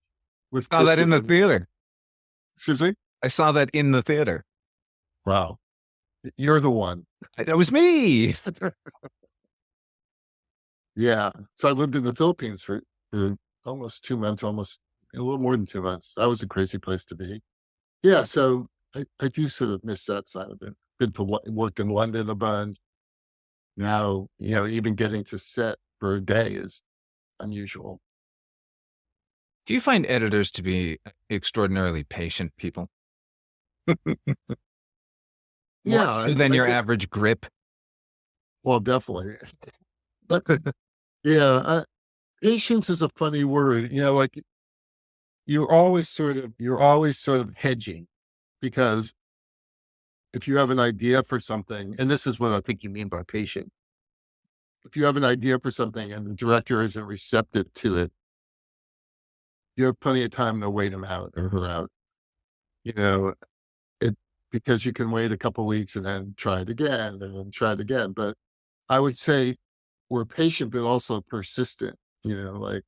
Saw that in the theater. Excuse me? I saw that in the theater. Wow. You're the one. That was me. Yeah. So I lived in the Philippines for almost 2 months, almost a little more than 2 months. That was a crazy place to be. Yeah. So I do sort of miss that side of it. Worked in London a bunch. Now, even getting to set for a day is unusual. Do you find editors to be extraordinarily patient people? Yeah. Than your average grip? Well, definitely. But yeah, patience is a funny word. Like you're always sort of hedging, because if you have an idea for something, and this is what I think you mean by patient, if you have an idea for something and the director isn't receptive to it, you have plenty of time to wait him out or her out. It because you can wait a couple of weeks and then try it again and then try it again. But I would say we're patient, but also persistent. Like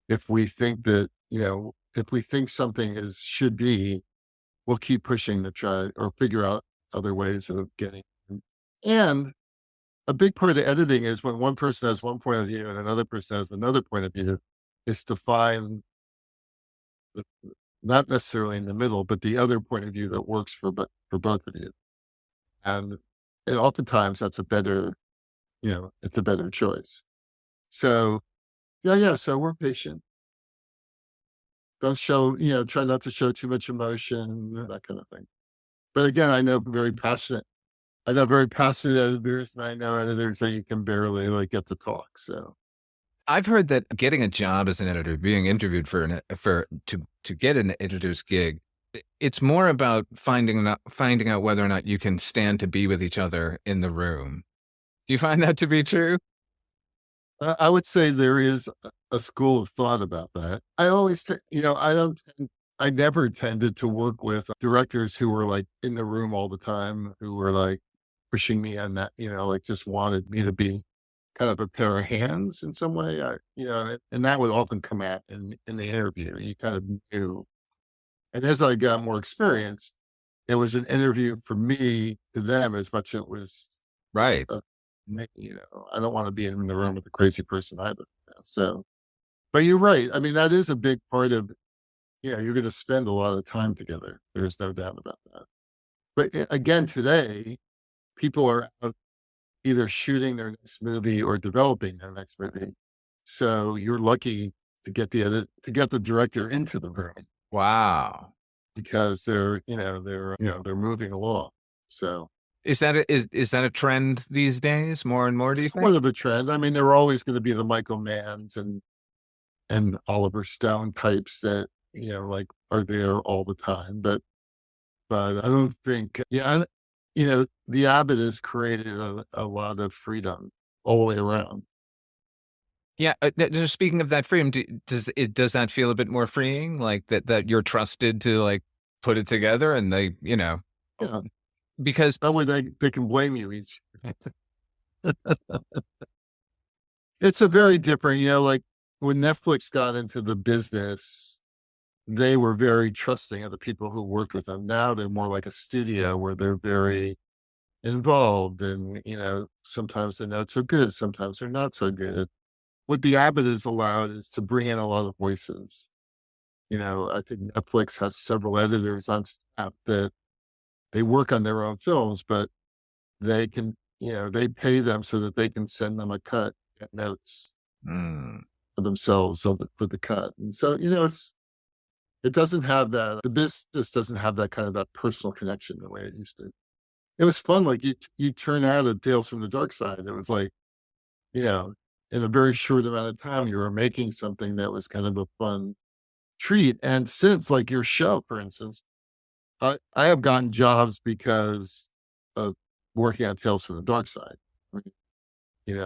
if we think that, if we think something should be, we'll keep pushing to try or figure out other ways of getting. And a big part of editing is when one person has one point of view and another person has another point of view, is to find not necessarily in the middle, but the other point of view that works for both of you. And oftentimes that's a better, it's a better choice. So yeah. So we're patient. Don't show, try not to show too much emotion, that kind of thing. But again, I know very passionate editors, and I know editors that you can barely get to talk. So I've heard that getting a job as an editor, being interviewed to get an editor's gig, it's more about finding out whether or not you can stand to be with each other in the room. Do you find that to be true? I would say there is a school of thought about that. I always, I never tended to work with directors who were like in the room all the time, who were like pushing me on that, like just wanted me to be kind of a pair of hands in some way. And that would often come out in the interview. You kind of knew. And as I got more experience, it was an interview for me to them as much as it was right. I don't want to be in the room with a crazy person either. So, but you're right. I mean, that is a big part of, you're going to spend a lot of time together. There's no doubt about that. But again, today, people are out either shooting their next movie or developing their next movie. So you're lucky to get the director into the room. Wow. Because they're moving along. So is that a trend these days, more and more? Do you think? Sort of a trend. I mean, there are always going to be the Michael Manns and Oliver Stone types that are there all the time, but I don't think. The Abbott has created a lot of freedom all the way around. Yeah. Speaking of that freedom, does that feel a bit more freeing? Like that you're trusted to put it together, and they, Yeah. Because that way they can blame you each. It's a very different, like when Netflix got into the business, they were very trusting of the people who worked with them. Now they're more like a studio where they're very involved, and sometimes the notes are good, sometimes they're not so good. What the Abbott has allowed is to bring in a lot of voices. I think Netflix has several editors on staff that they work on their own films, but they can, they pay them so that they can send them a cut, get notes for themselves for the cut. And so, it doesn't have that, the business doesn't have that kind of that personal connection the way it used to. It was fun. Like you turn out a Tales from the Darkside. It was like, in a very short amount of time, you were making something that was kind of a fun treat. And since like your show, for instance, I have gotten jobs because of working on Tales from the Darkside.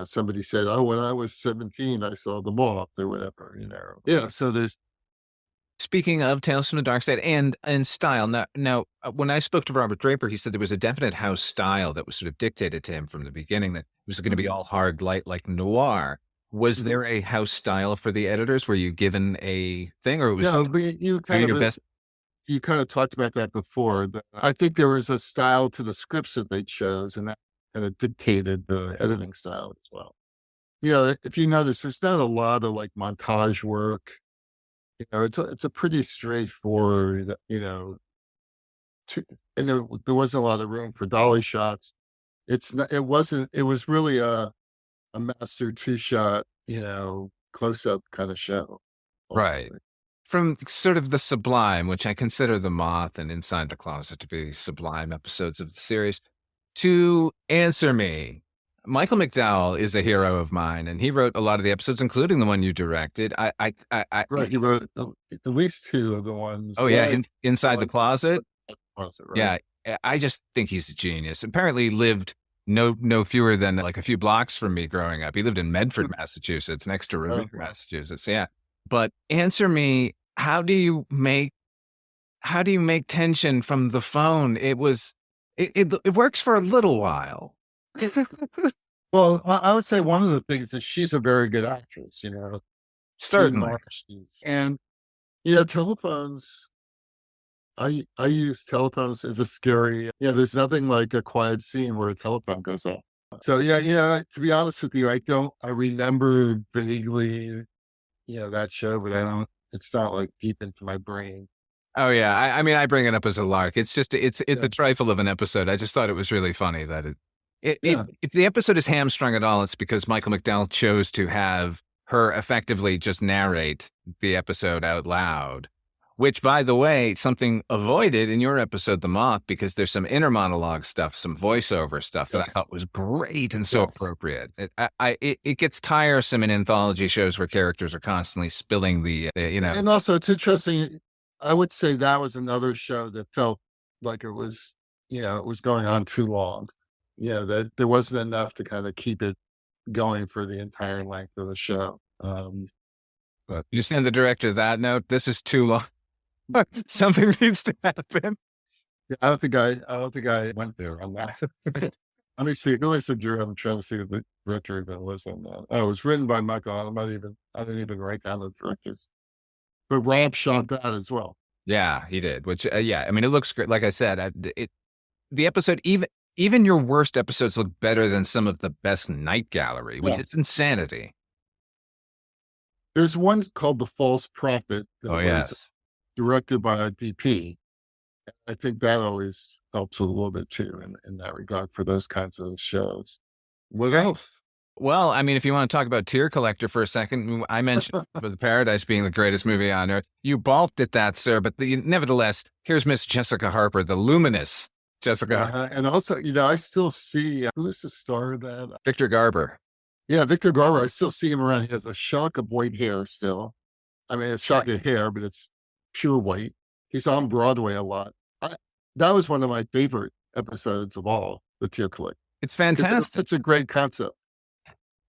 Somebody said, "Oh, when I was 17, I saw the Moth," or whatever. Yeah. So there's. Speaking of Tales from the Darkside and style, now when I spoke to Robert Draper, he said there was a definite house style that was sort of dictated to him from the beginning, that it was going to be all hard light like noir. Was there a house style for the editors? Were you given a thing, or it was you kind of talked about that before. But I think there was a style to the scripts that they chose, and that kind of dictated the editing style as well. if you notice, there's not a lot of like montage work. It's a pretty straightforward, and there wasn't a lot of room for dolly shots. It was really a master 2-shot, close up kind of show. Right. From sort of the sublime, which I consider The Moth and Inside the Closet to be sublime episodes of the series, to Answer Me. Michael McDowell is a hero of mine, and he wrote a lot of the episodes, including the one you directed. Right, he wrote at least 2 of the ones. Oh, yeah, Inside the Closet. Right? Yeah, I just think he's a genius. Apparently lived no fewer than like a few blocks from me growing up. He lived in Medford, Massachusetts, next to Revere, Massachusetts. Yeah. But Answer Me, how do you make tension from the phone? It works for a little while. Well, I would say one of the things is she's a very good actress, Certainly. And telephones, I use telephones as a scary, there's nothing like a quiet scene where a telephone goes off. So to be honest with you, I remember vaguely, that show, but it's not like deep into my brain. Oh yeah. I mean, I bring it up as a lark. It's just, it's a trifle of an episode. I just thought it was really funny that if the episode is hamstrung at all, it's because Michael McDowell chose to have her effectively just narrate the episode out loud, which, by the way, something avoided in your episode, The Moth, because there's some inner monologue stuff, some voiceover stuff that I thought was great and so appropriate. It gets tiresome in anthology shows where characters are constantly spilling the. And also, it's interesting. I would say that was another show that felt like it was going on too long. That there wasn't enough to kind of keep it going for the entire length of the show. But you send the director that note. This is too long. Something needs to happen. Yeah, I don't think I went there on that. Let me see. Who is the director? I'm trying to see who the director even was on that. Oh, it was written by Michael. I didn't even write down the directors. But Rob shot that as well. Yeah, he did. Which, I mean, it looks great. Like I said, the episode, even your worst episodes look better than some of the best Night Gallery, which is insanity. There's one called The False Prophet. Yes. Directed by a DP. I think that always helps a little bit too in that regard for those kinds of shows. What else? Well, I mean, if you want to talk about Tear Collector for a second, I mentioned The Paradise being the greatest movie on earth. You balked at that, sir, but nevertheless, here's Miss Jessica Harper, the luminous Jessica Harper. And also, I still see, who is the star of that? Victor Garber. Yeah, Victor Garber. I still see him around. He has a shock of white hair still. I mean, it's shocking hair, but it's pure white. He's on Broadway a lot. That was one of my favorite episodes of all, the Tear Collector. It's fantastic. It's such a great concept.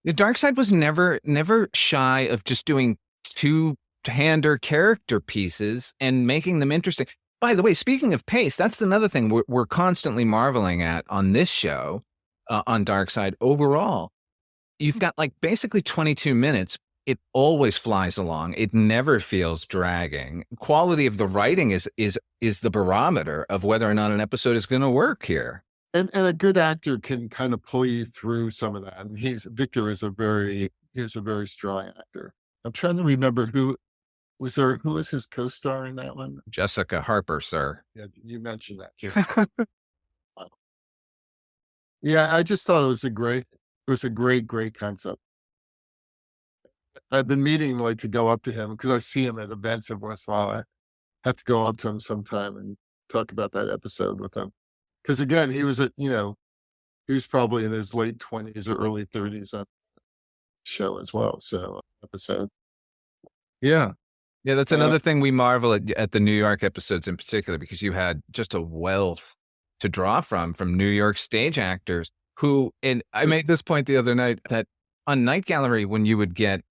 The Darkside was never shy of just doing two-hander character pieces and making them interesting. By the way, speaking of pace, that's another thing we're constantly marveling at on this show, on Darkside. Overall, you've got like basically 22 minutes. It always flies along. It never feels dragging. Quality of the writing is the barometer of whether or not an episode is going to work here. And a good actor can kind of pull you through some of that. And Victor is a very strong actor. I'm trying to remember who was his co-star in that one? Jessica Harper, sir. Yeah, you mentioned that too. Yeah, I just thought it was a great concept. I've been meaning to go up to him because I see him at events every once in a while. I have to go up to him sometime and talk about that episode with him. Because again, he was he was probably in his late 20s or early 30s on the show as well. So episode. Yeah. Yeah, that's another thing we marvel at the New York episodes in particular, because you had just a wealth to draw from New York stage actors who, and I made this point the other night, that on Night Gallery, when you would get,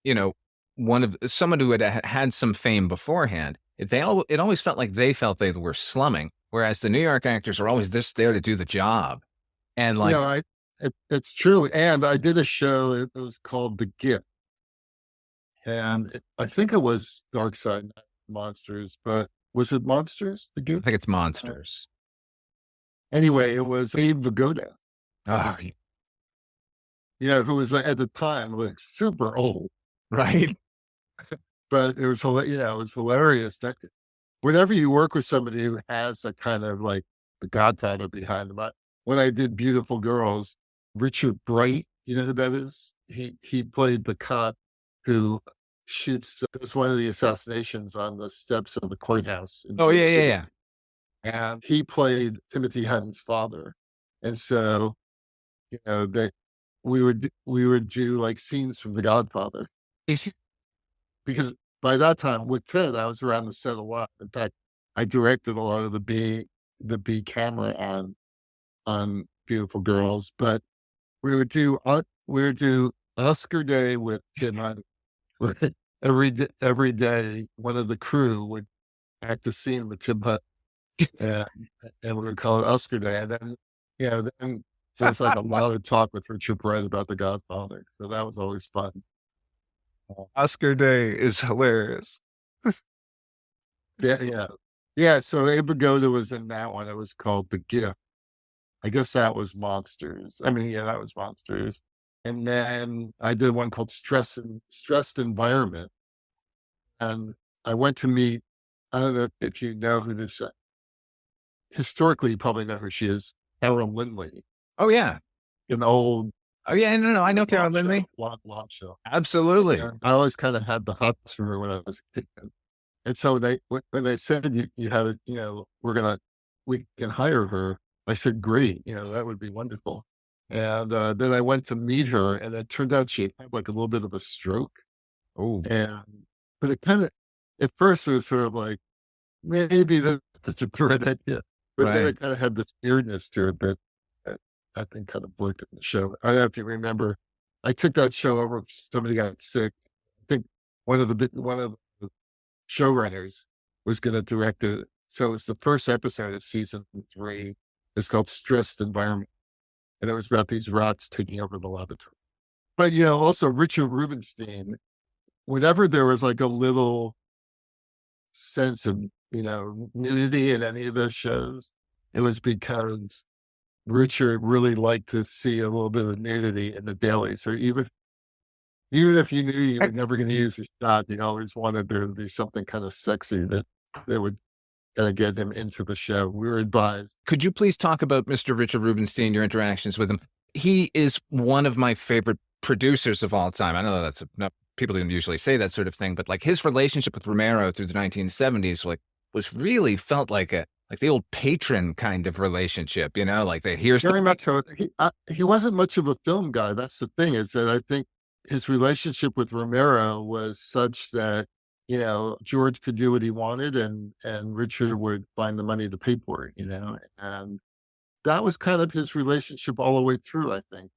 someone who had some fame beforehand, it always felt like they were slumming. Whereas the New York actors are always just there to do the job. And it's true. And I did a show, it was called The Gift. And I think it was Darkside, not Monsters, but was it Monsters? The Gift? I think it's Monsters. Anyway, it was Abe Vigoda. Oh, who was at the time like super old, Right. but it was it was hilarious that whenever you work with somebody who has that kind of like the godfather behind them. When I did Beautiful Girls, Richard Bright, you know who that is? He played the cop who does one of the assassinations on the steps of the courthouse. Oh, yeah. And he played Timothy Hutton's father. And so, we would do like scenes from The Godfather. Because by that time with Ted, I was around the set a lot. In fact, I directed a lot of the B camera on Beautiful Girls, but we would do Oscar Day with Tim Hutton. Every day, one of the crew would act a scene with Tim Hutton, and we would call it Oscar Day. And then, then there's like a lot of talk with Richard Bright about The Godfather. So that was always fun. Oscar Day is hilarious. Yeah. So Abe Vigoda was in that one. It was called The Gift. I guess that was Monsters. I mean, yeah, that was Monsters. And then I did one called Stressed Environment. And I went to meet, I don't know if you know who this, historically, you probably know who she is, Carol Lindley. Oh, yeah. An old. Oh, yeah, no, I know Carol Lindley. Long show. Absolutely. Yeah, I always kind of had the hots for her when I was a kid. And so when they said you have it, we can hire her. I said, great, that would be wonderful. And then I went to meet her, and it turned out she had like a little bit of a stroke. Oh, but it kind of, at first it was sort of like, maybe that's a great idea. But then it kind of had this weirdness to it that I think kind of worked in the show. I don't know if you remember, I took that show over. Somebody got sick. I think one of the showrunners was going to direct it. So it's the first episode of season 3. It's called Stressed Environment. And it was about these rats taking over the laboratory. But, also Richard Rubenstein, whenever there was like a little sense of, nudity in any of those shows, it was because Richard really liked to see a little bit of nudity in the daily. So even if you knew you were never going to use a shot, you always wanted there to be something kind of sexy that would kind of get him into the show. We were advised. Could you please talk about Mr. Richard Rubenstein, your interactions with him? He is one of my favorite producers of all time. I know people don't usually say that sort of thing, but like his relationship with Romero through the 1970s, was really felt like the old patron kind of relationship, very much so. He wasn't much of a film guy. That's the thing, is that I think his relationship with Romero was such that, George could do what he wanted and Richard would find the money to pay for it, and that was kind of his relationship all the way through. I think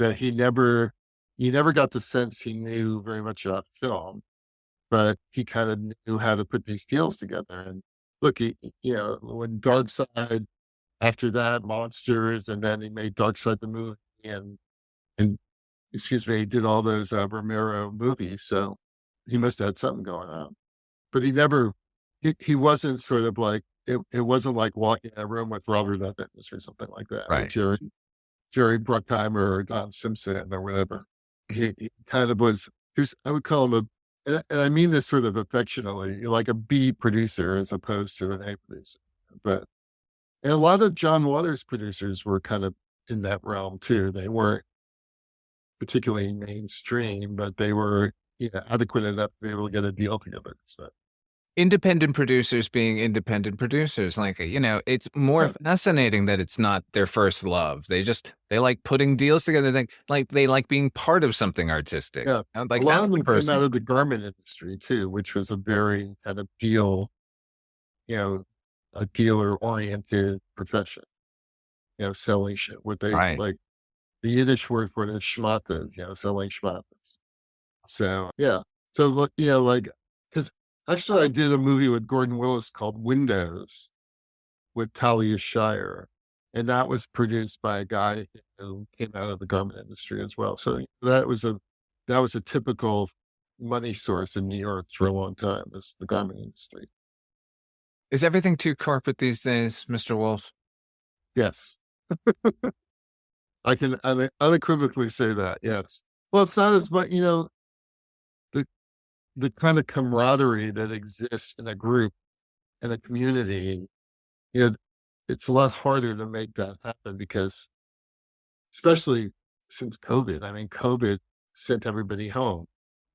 that he never got the sense he knew very much about film, but he kind of knew how to put these deals together. And look, when Darkside, after that, Monsters, and then he made Darkside the movie, and he did all those Romero movies. So he must have had something going on. But he wasn't sort of like, it wasn't like walking in a room with Robert Evans or something like that. Right. Or Jerry Bruckheimer or Don Simpson or whatever. He kind of was, I would call him and I mean this sort of affectionately, like a B producer as opposed to an A producer. And a lot of John Waters producers were kind of in that realm too. They weren't particularly mainstream, but they were adequate enough to be able to get a deal together. So. Independent producers being independent producers, it's more fascinating that it's not their first love. They like putting deals together. They like being part of something artistic. Yeah. A lot of them came out of the garment industry too, which was a very kind of a dealer oriented profession, selling shit. What they like, the Yiddish word for it is schmatas, selling schmatas. So, yeah. So look, because actually I did a movie with Gordon Willis called Windows with Talia Shire. And that was produced by a guy who came out of the garment industry as well. So that was a typical money source in New York for a long time, is the garment industry. Is everything too corporate these days, Mr. Wolf? Yes. I can unequivocally say that. Yes. Well, it's not as much, the the kind of camaraderie that exists in a group, in a community. It, it's a lot harder to make that happen because, especially since COVID. I mean, COVID sent everybody home.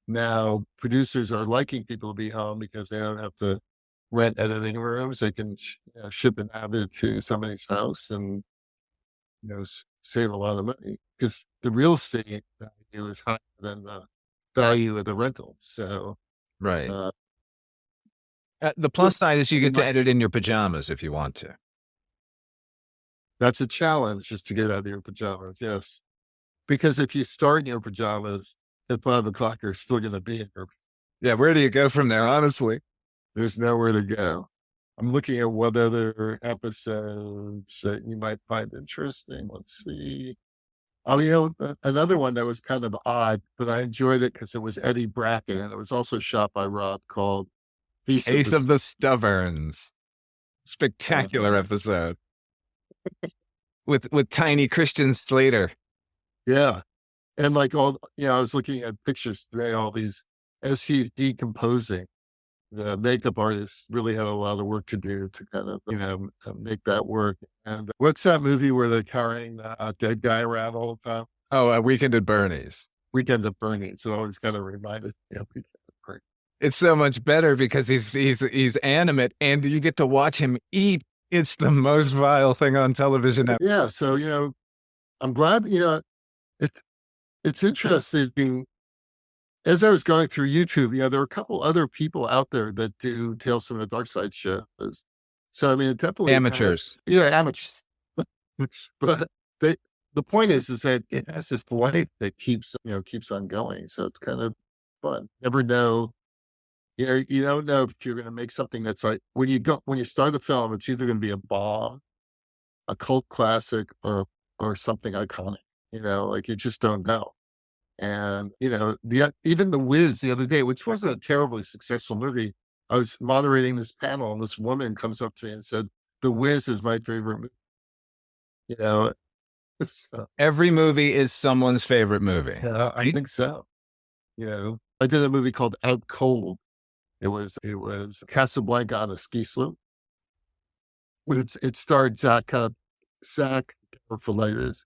Now producers are liking people to be home because they don't have to rent editing rooms. They can ship an avid to somebody's house and save a lot of money because the real estate value is higher than the value of the rental. So right. The plus side is you get to edit in your pajamas if you want to. That's a challenge, just to get out of your pajamas. Yes, because if you start in your pajamas at 5 o'clock, you're still going to be in your. Yeah, where do you go from there? Honestly, there's nowhere to go. I'm looking at what other episodes that you might find interesting. Let's see. Oh, another one that was kind of odd, but I enjoyed it because it was Eddie Bracken, and it was also shot by Rob, called Ace of the Stubborns. Spectacular episode. with tiny Christian Slater. Yeah. And like I was looking at pictures today, all these, as he's decomposing, the makeup artist really had a lot of work to do to kind of, make that work. And what's that movie where they're carrying a dead guy around all the time? Oh, Weekend at Bernie's. Weekend at Bernie's. So I always kind of reminded me of Weekend at Bernie's. It's so much better because he's animate and you get to watch him eat. It's the most vile thing on television ever. Yeah. So, I'm glad, it's interesting. As I was going through YouTube, there are a couple other people out there that do Tales from the Darkside shows. So, I mean, it definitely amateurs. Amateurs. But the point is that it has this life that keeps on going. So it's kind of fun. Never know. You don't know if you're going to make something that's like when you start a film, it's either going to be a bomb, a cult classic, or something iconic. Like you just don't know. And even The Wiz the other day, which wasn't a terribly successful movie, I was moderating this panel, and this woman comes up to me and said, "The Wiz is my favorite movie." Every movie is someone's favorite movie. I think so. I did a movie called Out Cold. It was Casablanca on a ski slope. It starred Zach Galifianakis.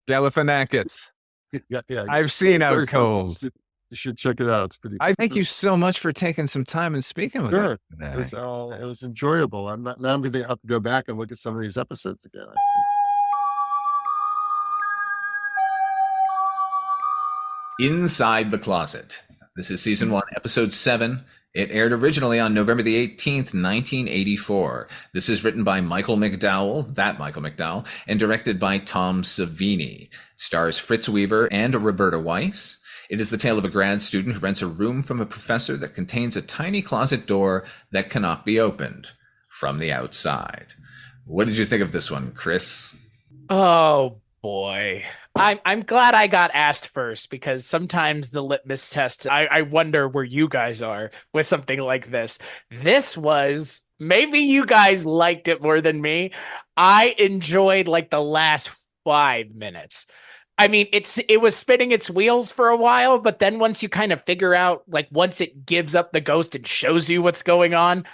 Galifianakis. Yeah. I've seen Out Cold. You should check it out. It's pretty. I thank you so much for taking some time and speaking with us today. It was enjoyable. I'm going to have to go back and look at some of these episodes again. Inside the Closet. This is season 1, episode 7. It aired originally on November the 18th, 1984. This is written by Michael McDowell, and directed by Tom Savini. Stars Fritz Weaver and Roberta Weiss. It is the tale of a grad student who rents a room from a professor that contains a tiny closet door that cannot be opened from the outside. What did you think of this one, Chris? Oh, boy. I'm glad I got asked first, because sometimes the litmus test, I wonder where you guys are with something like this. This was, maybe you guys liked it more than me. I enjoyed like the last 5 minutes. I mean, it was spinning its wheels for a while, but then once you kind of figure out, like once it gives up the ghost and shows you what's going on,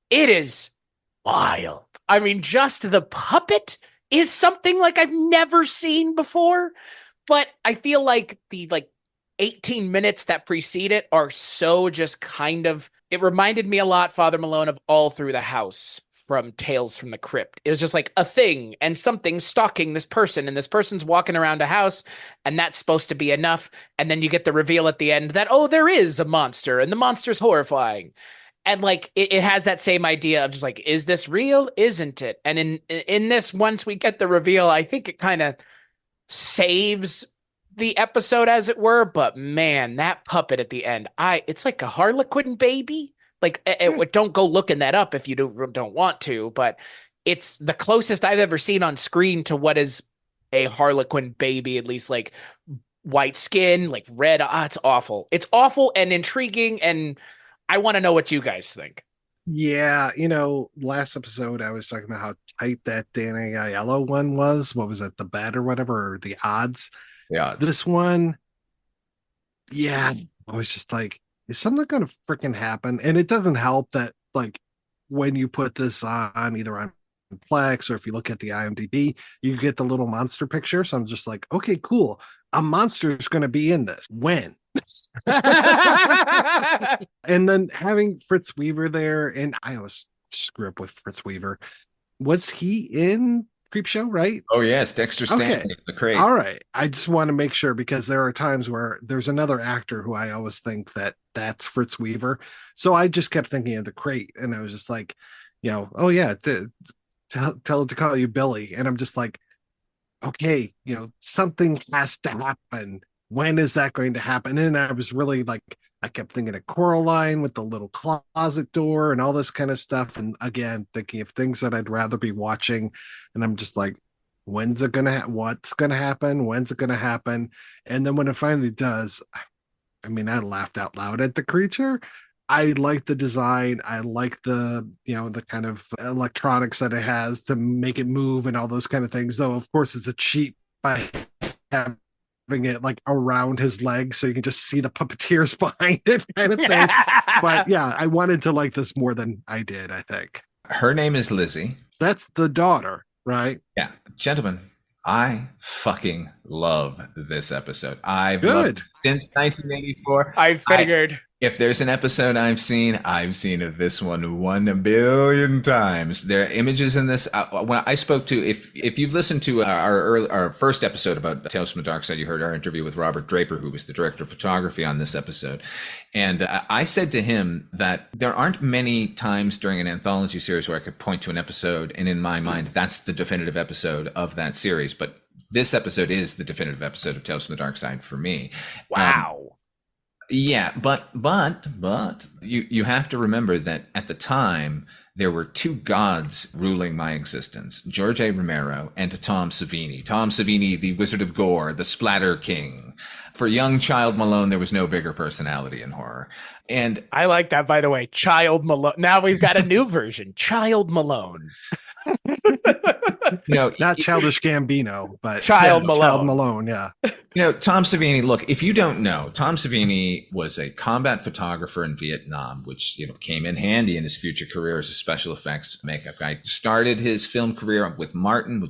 it is wild. I mean, just the puppet is something like I've never seen before, but I feel like the 18 minutes that precede it are so just kind of, it reminded me a lot, Father Malone, of All Through the House from Tales from the Crypt. It was just like a thing and something stalking this person, and this person's walking around a house, and that's supposed to be enough. And then you get the reveal at the end that, oh, there is a monster, and the monster's horrifying. And like it has that same idea of just like, is this real? Isn't it? And in this, once we get the reveal, I think it kind of saves the episode, as it were. But man, that puppet at the end, it's like a Harlequin baby. Like, don't go looking that up if you don't want to, but it's the closest I've ever seen on screen to what is a Harlequin baby, at least like white skin, like red. It's awful. It's awful and intriguing, and I want to know what you guys think. Yeah, last episode I was talking about how tight that Danny Aiello one was. What was it, the bet or whatever, or the odds? Yeah. This one, yeah, I was just like, is something going to freaking happen? And it doesn't help that, like, when you put this on either on Plex or if you look at the IMDb, you get the little monster picture. So I'm just like, okay, cool. A monster is going to be in this. When? And then having Fritz Weaver there, and I always screw up with Fritz Weaver. Was he in Creepshow, right? Oh yes, Dexter Stanley, Okay. the crate. All right. I just want to make sure because there are times where there's another actor who I always think that that's Fritz Weaver. So I just kept thinking of the crate, and I was just like, oh yeah, tell it to call you Billy, and I'm just like, okay, something has to happen. When is that going to happen? And I was really like, I kept thinking of Coraline with the little closet door and all this kind of stuff. And again, thinking of things that I'd rather be watching. And I'm just like, when's it going to what's going to happen? When's it going to happen? And then when it finally does, I mean, I laughed out loud at the creature. I like the design. I like the kind of electronics that it has to make it move and all those kind of things. Though, of course, it's a cheat by having it like around his legs so you can just see the puppeteers behind it kind of thing. But yeah, I wanted to like this more than I did, I think. Her name is Lizzie. That's the daughter, right? Yeah. Gentlemen, I fucking love this episode. I've loved it since 1984. I figured. If there's an episode I've seen this one 1 billion times. There are images in this. When I spoke to, if you've listened to our first episode about Tales from the Darkside, you heard our interview with Robert Draper, who was the director of photography on this episode. And I said to him that there aren't many times during an anthology series where I could point to an episode, and in my mind, that's the definitive episode of that series. But this episode is the definitive episode of Tales from the Darkside for me. Wow. Yeah, but you have to remember that at the time there were two gods ruling my existence: George A. Romero and Tom Savini. Tom Savini, the Wizard of Gore, the Splatter King. For young Child Malone, there was no bigger personality in horror. And I like that, by the way. Child Malone. Now we've got a new version. Child Malone. Not Childish Gambino, but Child Malone. Child Malone, yeah. Tom Savini, look, if you don't know, Tom Savini was a combat photographer in Vietnam, which, came in handy in his future career as a special effects makeup guy. Started his film career with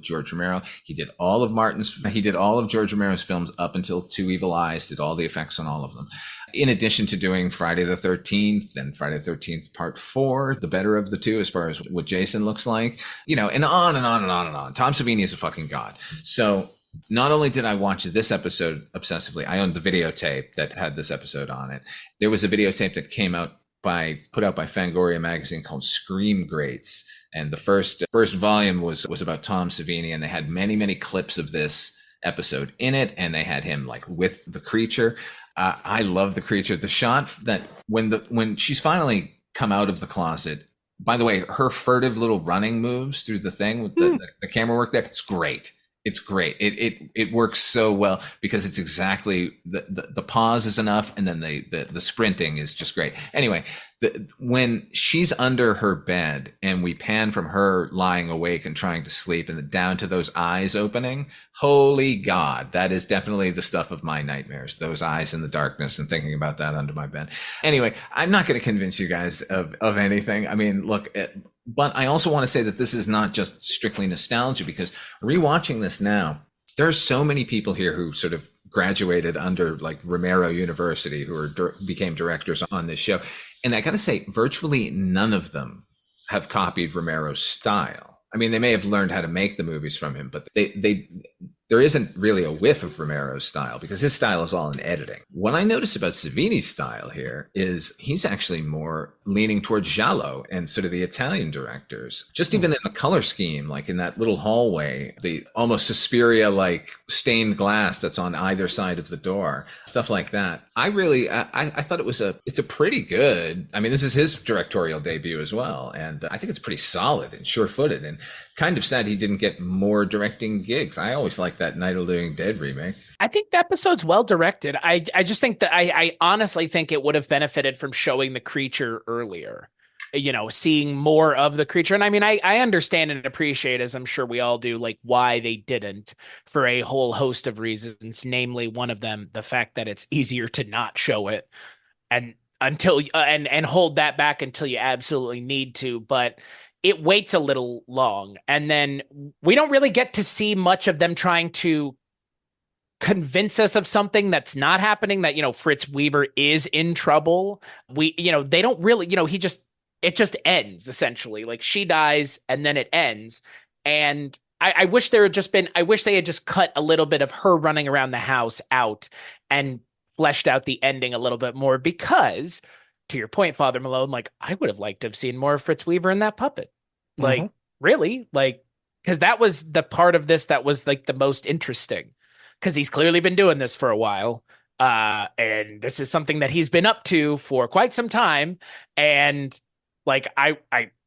George Romero. He did all of George Romero's films up until Two Evil Eyes, did all the effects on all of them. In addition to doing Friday the 13th and Friday the 13th Part 4, the better of the two as far as what Jason looks like, and on and on and on and on. Tom Savini is a fucking god. So not only did I watch this episode obsessively, I owned the videotape that had this episode on it. There was a videotape that came out put out by Fangoria magazine called Scream Greats. And the first volume was about Tom Savini, and they had many, many clips of this episode in it, and they had him like with the creature. I love the creature. The shot that when she's finally come out of the closet, by the way, her furtive little running moves through the thing with the camera work there, it's great. It's great. It works so well because it's exactly the pause is enough, and then the sprinting is just great. Anyway, when she's under her bed and we pan from her lying awake and trying to sleep and down to those eyes opening, holy God, that is definitely the stuff of my nightmares, those eyes in the darkness and thinking about that under my bed. Anyway, I'm not going to convince you guys of anything. I mean, look, but I also want to say that this is not just strictly nostalgia, because rewatching this now, there's so many people here who sort of graduated under like Romero University who became directors on this show. And I got to say, virtually none of them have copied Romero's style. I mean, they may have learned how to make the movies from him, but there isn't really a whiff of Romero's style because his style is all in editing. What I noticed about Savini's style here is he's actually more leaning towards giallo and sort of the Italian directors. Just even in the color scheme, like in that little hallway, the almost Suspiria-like stained glass that's on either side of the door, stuff like that. I thought it's a pretty good, I mean, this is his directorial debut as well. And I think it's pretty solid and sure-footed, and kind of sad he didn't get more directing gigs. I always liked that Night of the Living Dead remake. I think the episode's well directed. I just think that I honestly think it would have benefited from showing the creature earlier. seeing more of the creature. And I mean, I understand and appreciate, as I'm sure we all do, like why they didn't for a whole host of reasons, namely one of them, the fact that it's easier to not show it and until and hold that back until you absolutely need to. But it waits a little long. And then we don't really get to see much of them trying to convince us of something that's not happening, that, Fritz Weaver is in trouble. They don't really, it just ends essentially. Like she dies and then it ends. And I wish they had just cut a little bit of her running around the house out and fleshed out the ending a little bit more, because to your point, Father Malone, like I would have liked to have seen more of Fritz Weaver in that puppet. Like, really? Like, because that was the part of this that was like the most interesting, because he's clearly been doing this for a while. And this is something that he's been up to for quite some time. And like, I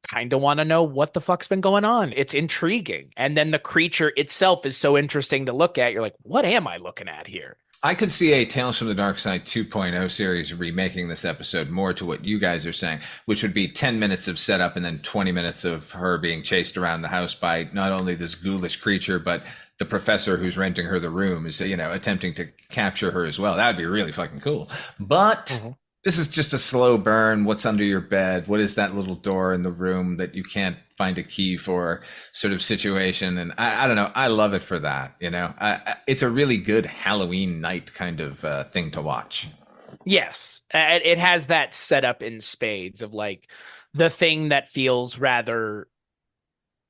kind of want to know what the fuck's been going on. It's intriguing. And then the creature itself is so interesting to look at. You're like, what am I looking at here? I could see a Tales from the Darkside 2.0 series remaking this episode more to what you guys are saying, which would be 10 minutes of setup and then 20 minutes of her being chased around the house by not only this ghoulish creature, but the professor who's renting her the room is, attempting to capture her as well. That would be really fucking cool. But this is just a slow burn. What's under your bed? What is that little door in the room that you can't find a key for sort of situation? And I don't know. I love it for that. It's a really good Halloween night kind of thing to watch. Yes. It has that setup in spades of like the thing that feels rather,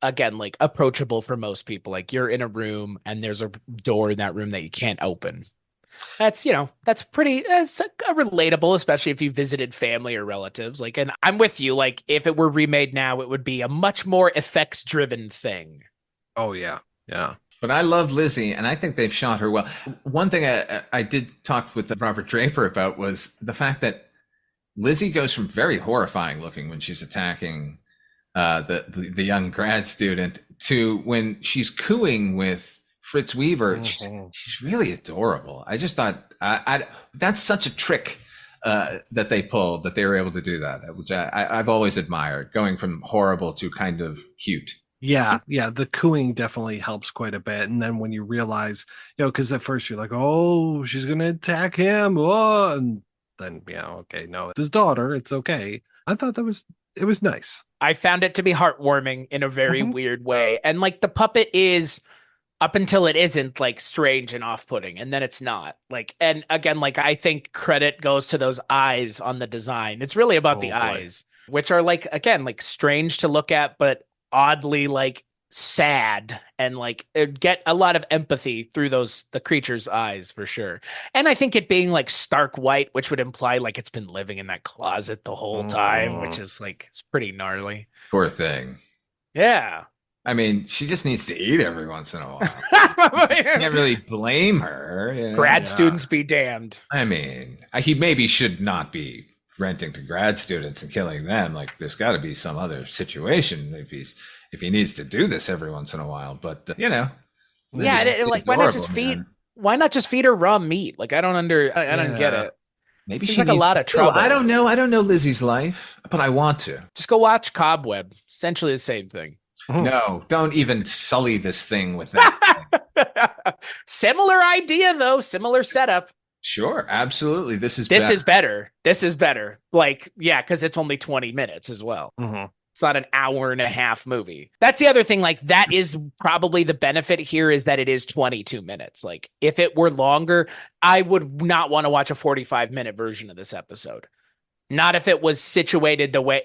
again, like approachable for most people. Like you're in a room and there's a door in that room that you can't open. That's relatable, especially if you visited family or relatives. Like, and I'm with you. Like, if it were remade now, it would be a much more effects driven thing. Oh, yeah. Yeah. But I love Lizzie, and I think they've shot her well. One thing I did talk with Robert Draper about was the fact that Lizzie goes from very horrifying looking when she's attacking the young grad student to when she's cooing with Fritz Weaver. She's really adorable. I just thought that's such a trick that they pulled, that they were able to do that, which I've always admired, going from horrible to kind of cute. Yeah, the cooing definitely helps quite a bit. And then when you realize, because at first you're like, oh, she's going to attack him. Oh, and then, okay, no, it's his daughter. It's okay. I thought it was nice. I found it to be heartwarming in a very weird way. And like the puppet is, up until it isn't, like strange and off-putting, and then it's not. Like, and again, like I think credit goes to those eyes on the design. It's really about the eyes, which are like, again, like strange to look at, but oddly like sad, and like get a lot of empathy through the creature's eyes for sure. And I think it being like stark white, which would imply like it's been living in that closet the whole time, which is like, it's pretty gnarly. Poor thing. Yeah. I mean, she just needs to eat every once in a while. You can't really blame her. Grad students be damned. I mean, he maybe should not be renting to grad students and killing them. Like, there's got to be some other situation if he needs to do this every once in a while. But why not just feed her raw meat? Like, I don't get it. Maybe she's like a lot of trouble. I don't know Lizzie's life, but I want to. Just go watch Cobweb. Essentially the same thing. No, don't even sully this thing with that. Similar idea, though. Similar setup. Sure, absolutely. This is better. This is better. Like, yeah, because it's only 20 minutes as well. It's not an hour and a half movie. That's the other thing. Like, that is probably the benefit here, is that it is 22 minutes. Like, if it were longer, I would not want to watch a 45-minute version of this episode. Not if it was situated the way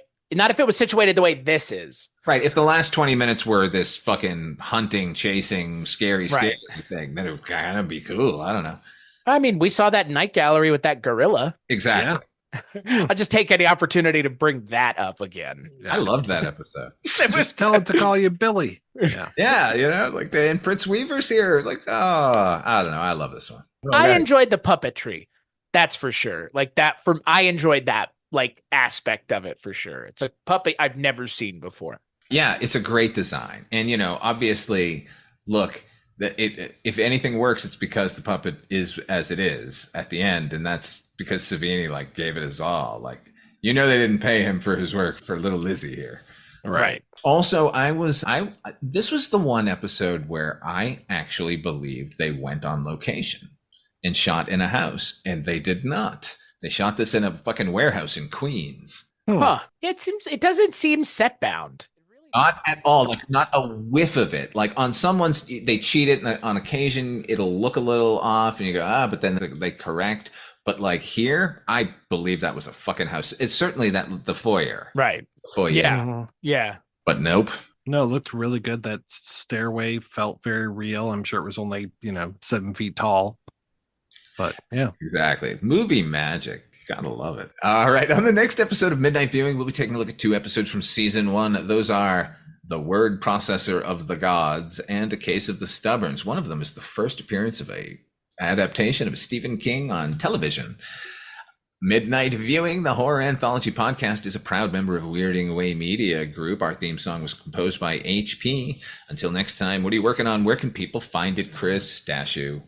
this is. Right. If the last 20 minutes were this fucking hunting, chasing, scary thing, then it would kind of be cool. I don't know. I mean, we saw that Night Gallery with that gorilla. Exactly. Yeah. I'll just take any opportunity to bring that up again. Yeah. I loved that episode. Just tell him to call you Billy. Yeah. Yeah. Like and Fritz Weaver's here. Like, oh, I don't know. I love this one. I enjoyed the puppetry. That's for sure. Like that I enjoyed that like aspect of it for sure. It's a puppet I've never seen before. Yeah, it's a great design. And, obviously, look, if anything works, it's because the puppet is as it is at the end. And that's because Savini, like, gave it his all. Like, You know they didn't pay him for his work for little Lizzie here. Right. Also, this was the one episode where I actually believed they went on location and shot in a house, and they did not. They shot this in a fucking warehouse in Queens. Huh. It doesn't seem set bound. Not at all. Like, not a whiff of it. Like, on someone's, they cheat it, and on occasion it'll look a little off, and you go, but then they correct. But like here, I believe that was a fucking house. It's certainly the foyer. Right. The foyer. Yeah. Yeah. But nope. No, it looked really good. That stairway felt very real. I'm sure it was only, 7 feet tall. But yeah. Exactly. Movie magic. Gotta love it. All right. On the next episode of Midnight Viewing, we'll be taking a look at 2 episodes from season 1. Those are The Word Processor of the Gods and A Case of the Stubborns. One of them is the first appearance of a adaptation of Stephen King on television. Midnight Viewing, the horror anthology podcast, is a proud member of Weirding Way Media Group. Our theme song was composed by HP. Until next time, what are you working on? Where can people find it, Chris? Stachiw.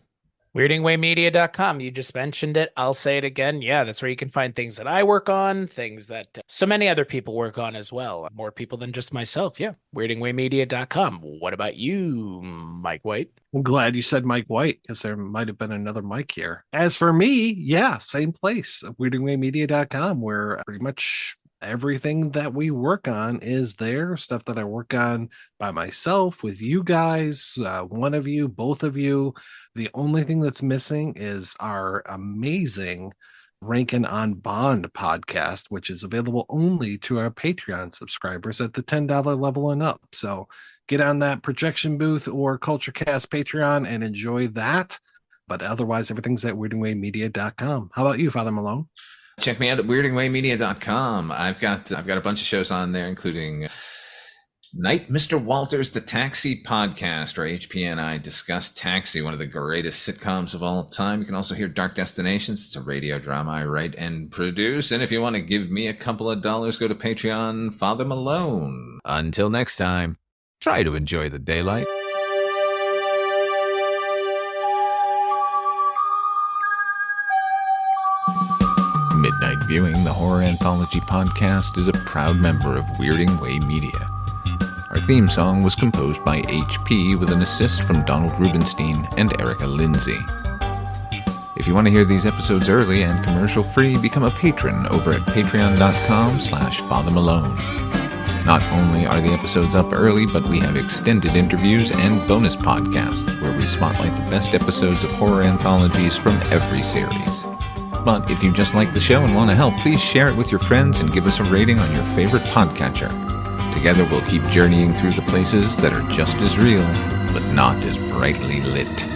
WeirdingWayMedia.com. You just mentioned it. I'll say it again. Yeah, that's where you can find things that I work on, things that so many other people work on as well. More people than just myself. Yeah. WeirdingWayMedia.com. What about you, Mike White? I'm glad you said Mike White, because there might have been another Mike here. As for me, yeah, same place, WeirdingWayMedia.com, where pretty much everything that we work on is there. Stuff that I work on by myself, with you guys, one of you, both of you. The only thing that's missing is our amazing Rankin on Bond podcast, which is available only to our Patreon subscribers at the $10 level and up. So get on that Projection Booth or CultureCast Patreon and enjoy that. But otherwise, everything's at weirdingwaymedia.com. How about you, Father Malone? Check me out at weirdingwaymedia.com. I've got a bunch of shows on there, including Night Mr. Walters, the Taxi podcast, where HP and I discuss Taxi, one of the greatest sitcoms of all time. You can also hear Dark Destinations. It's a radio drama I write and produce. And if you want to give me a couple of dollars, go to Patreon, Father Malone. Until next time, try to enjoy the daylight. Midnight Viewing, the horror anthology podcast, is a proud member of Weirding Way Media. Our theme song was composed by HP with an assist from Donald Rubenstein and Erica Lindsay. If you want to hear these episodes early and commercial-free, become a patron over at patreon.com/Father Malone. Not only are the episodes up early, but we have extended interviews and bonus podcasts where we spotlight the best episodes of horror anthologies from every series. But if you just like the show and want to help, please share it with your friends and give us a rating on your favorite podcatcher. Together we'll keep journeying through the places that are just as real, but not as brightly lit.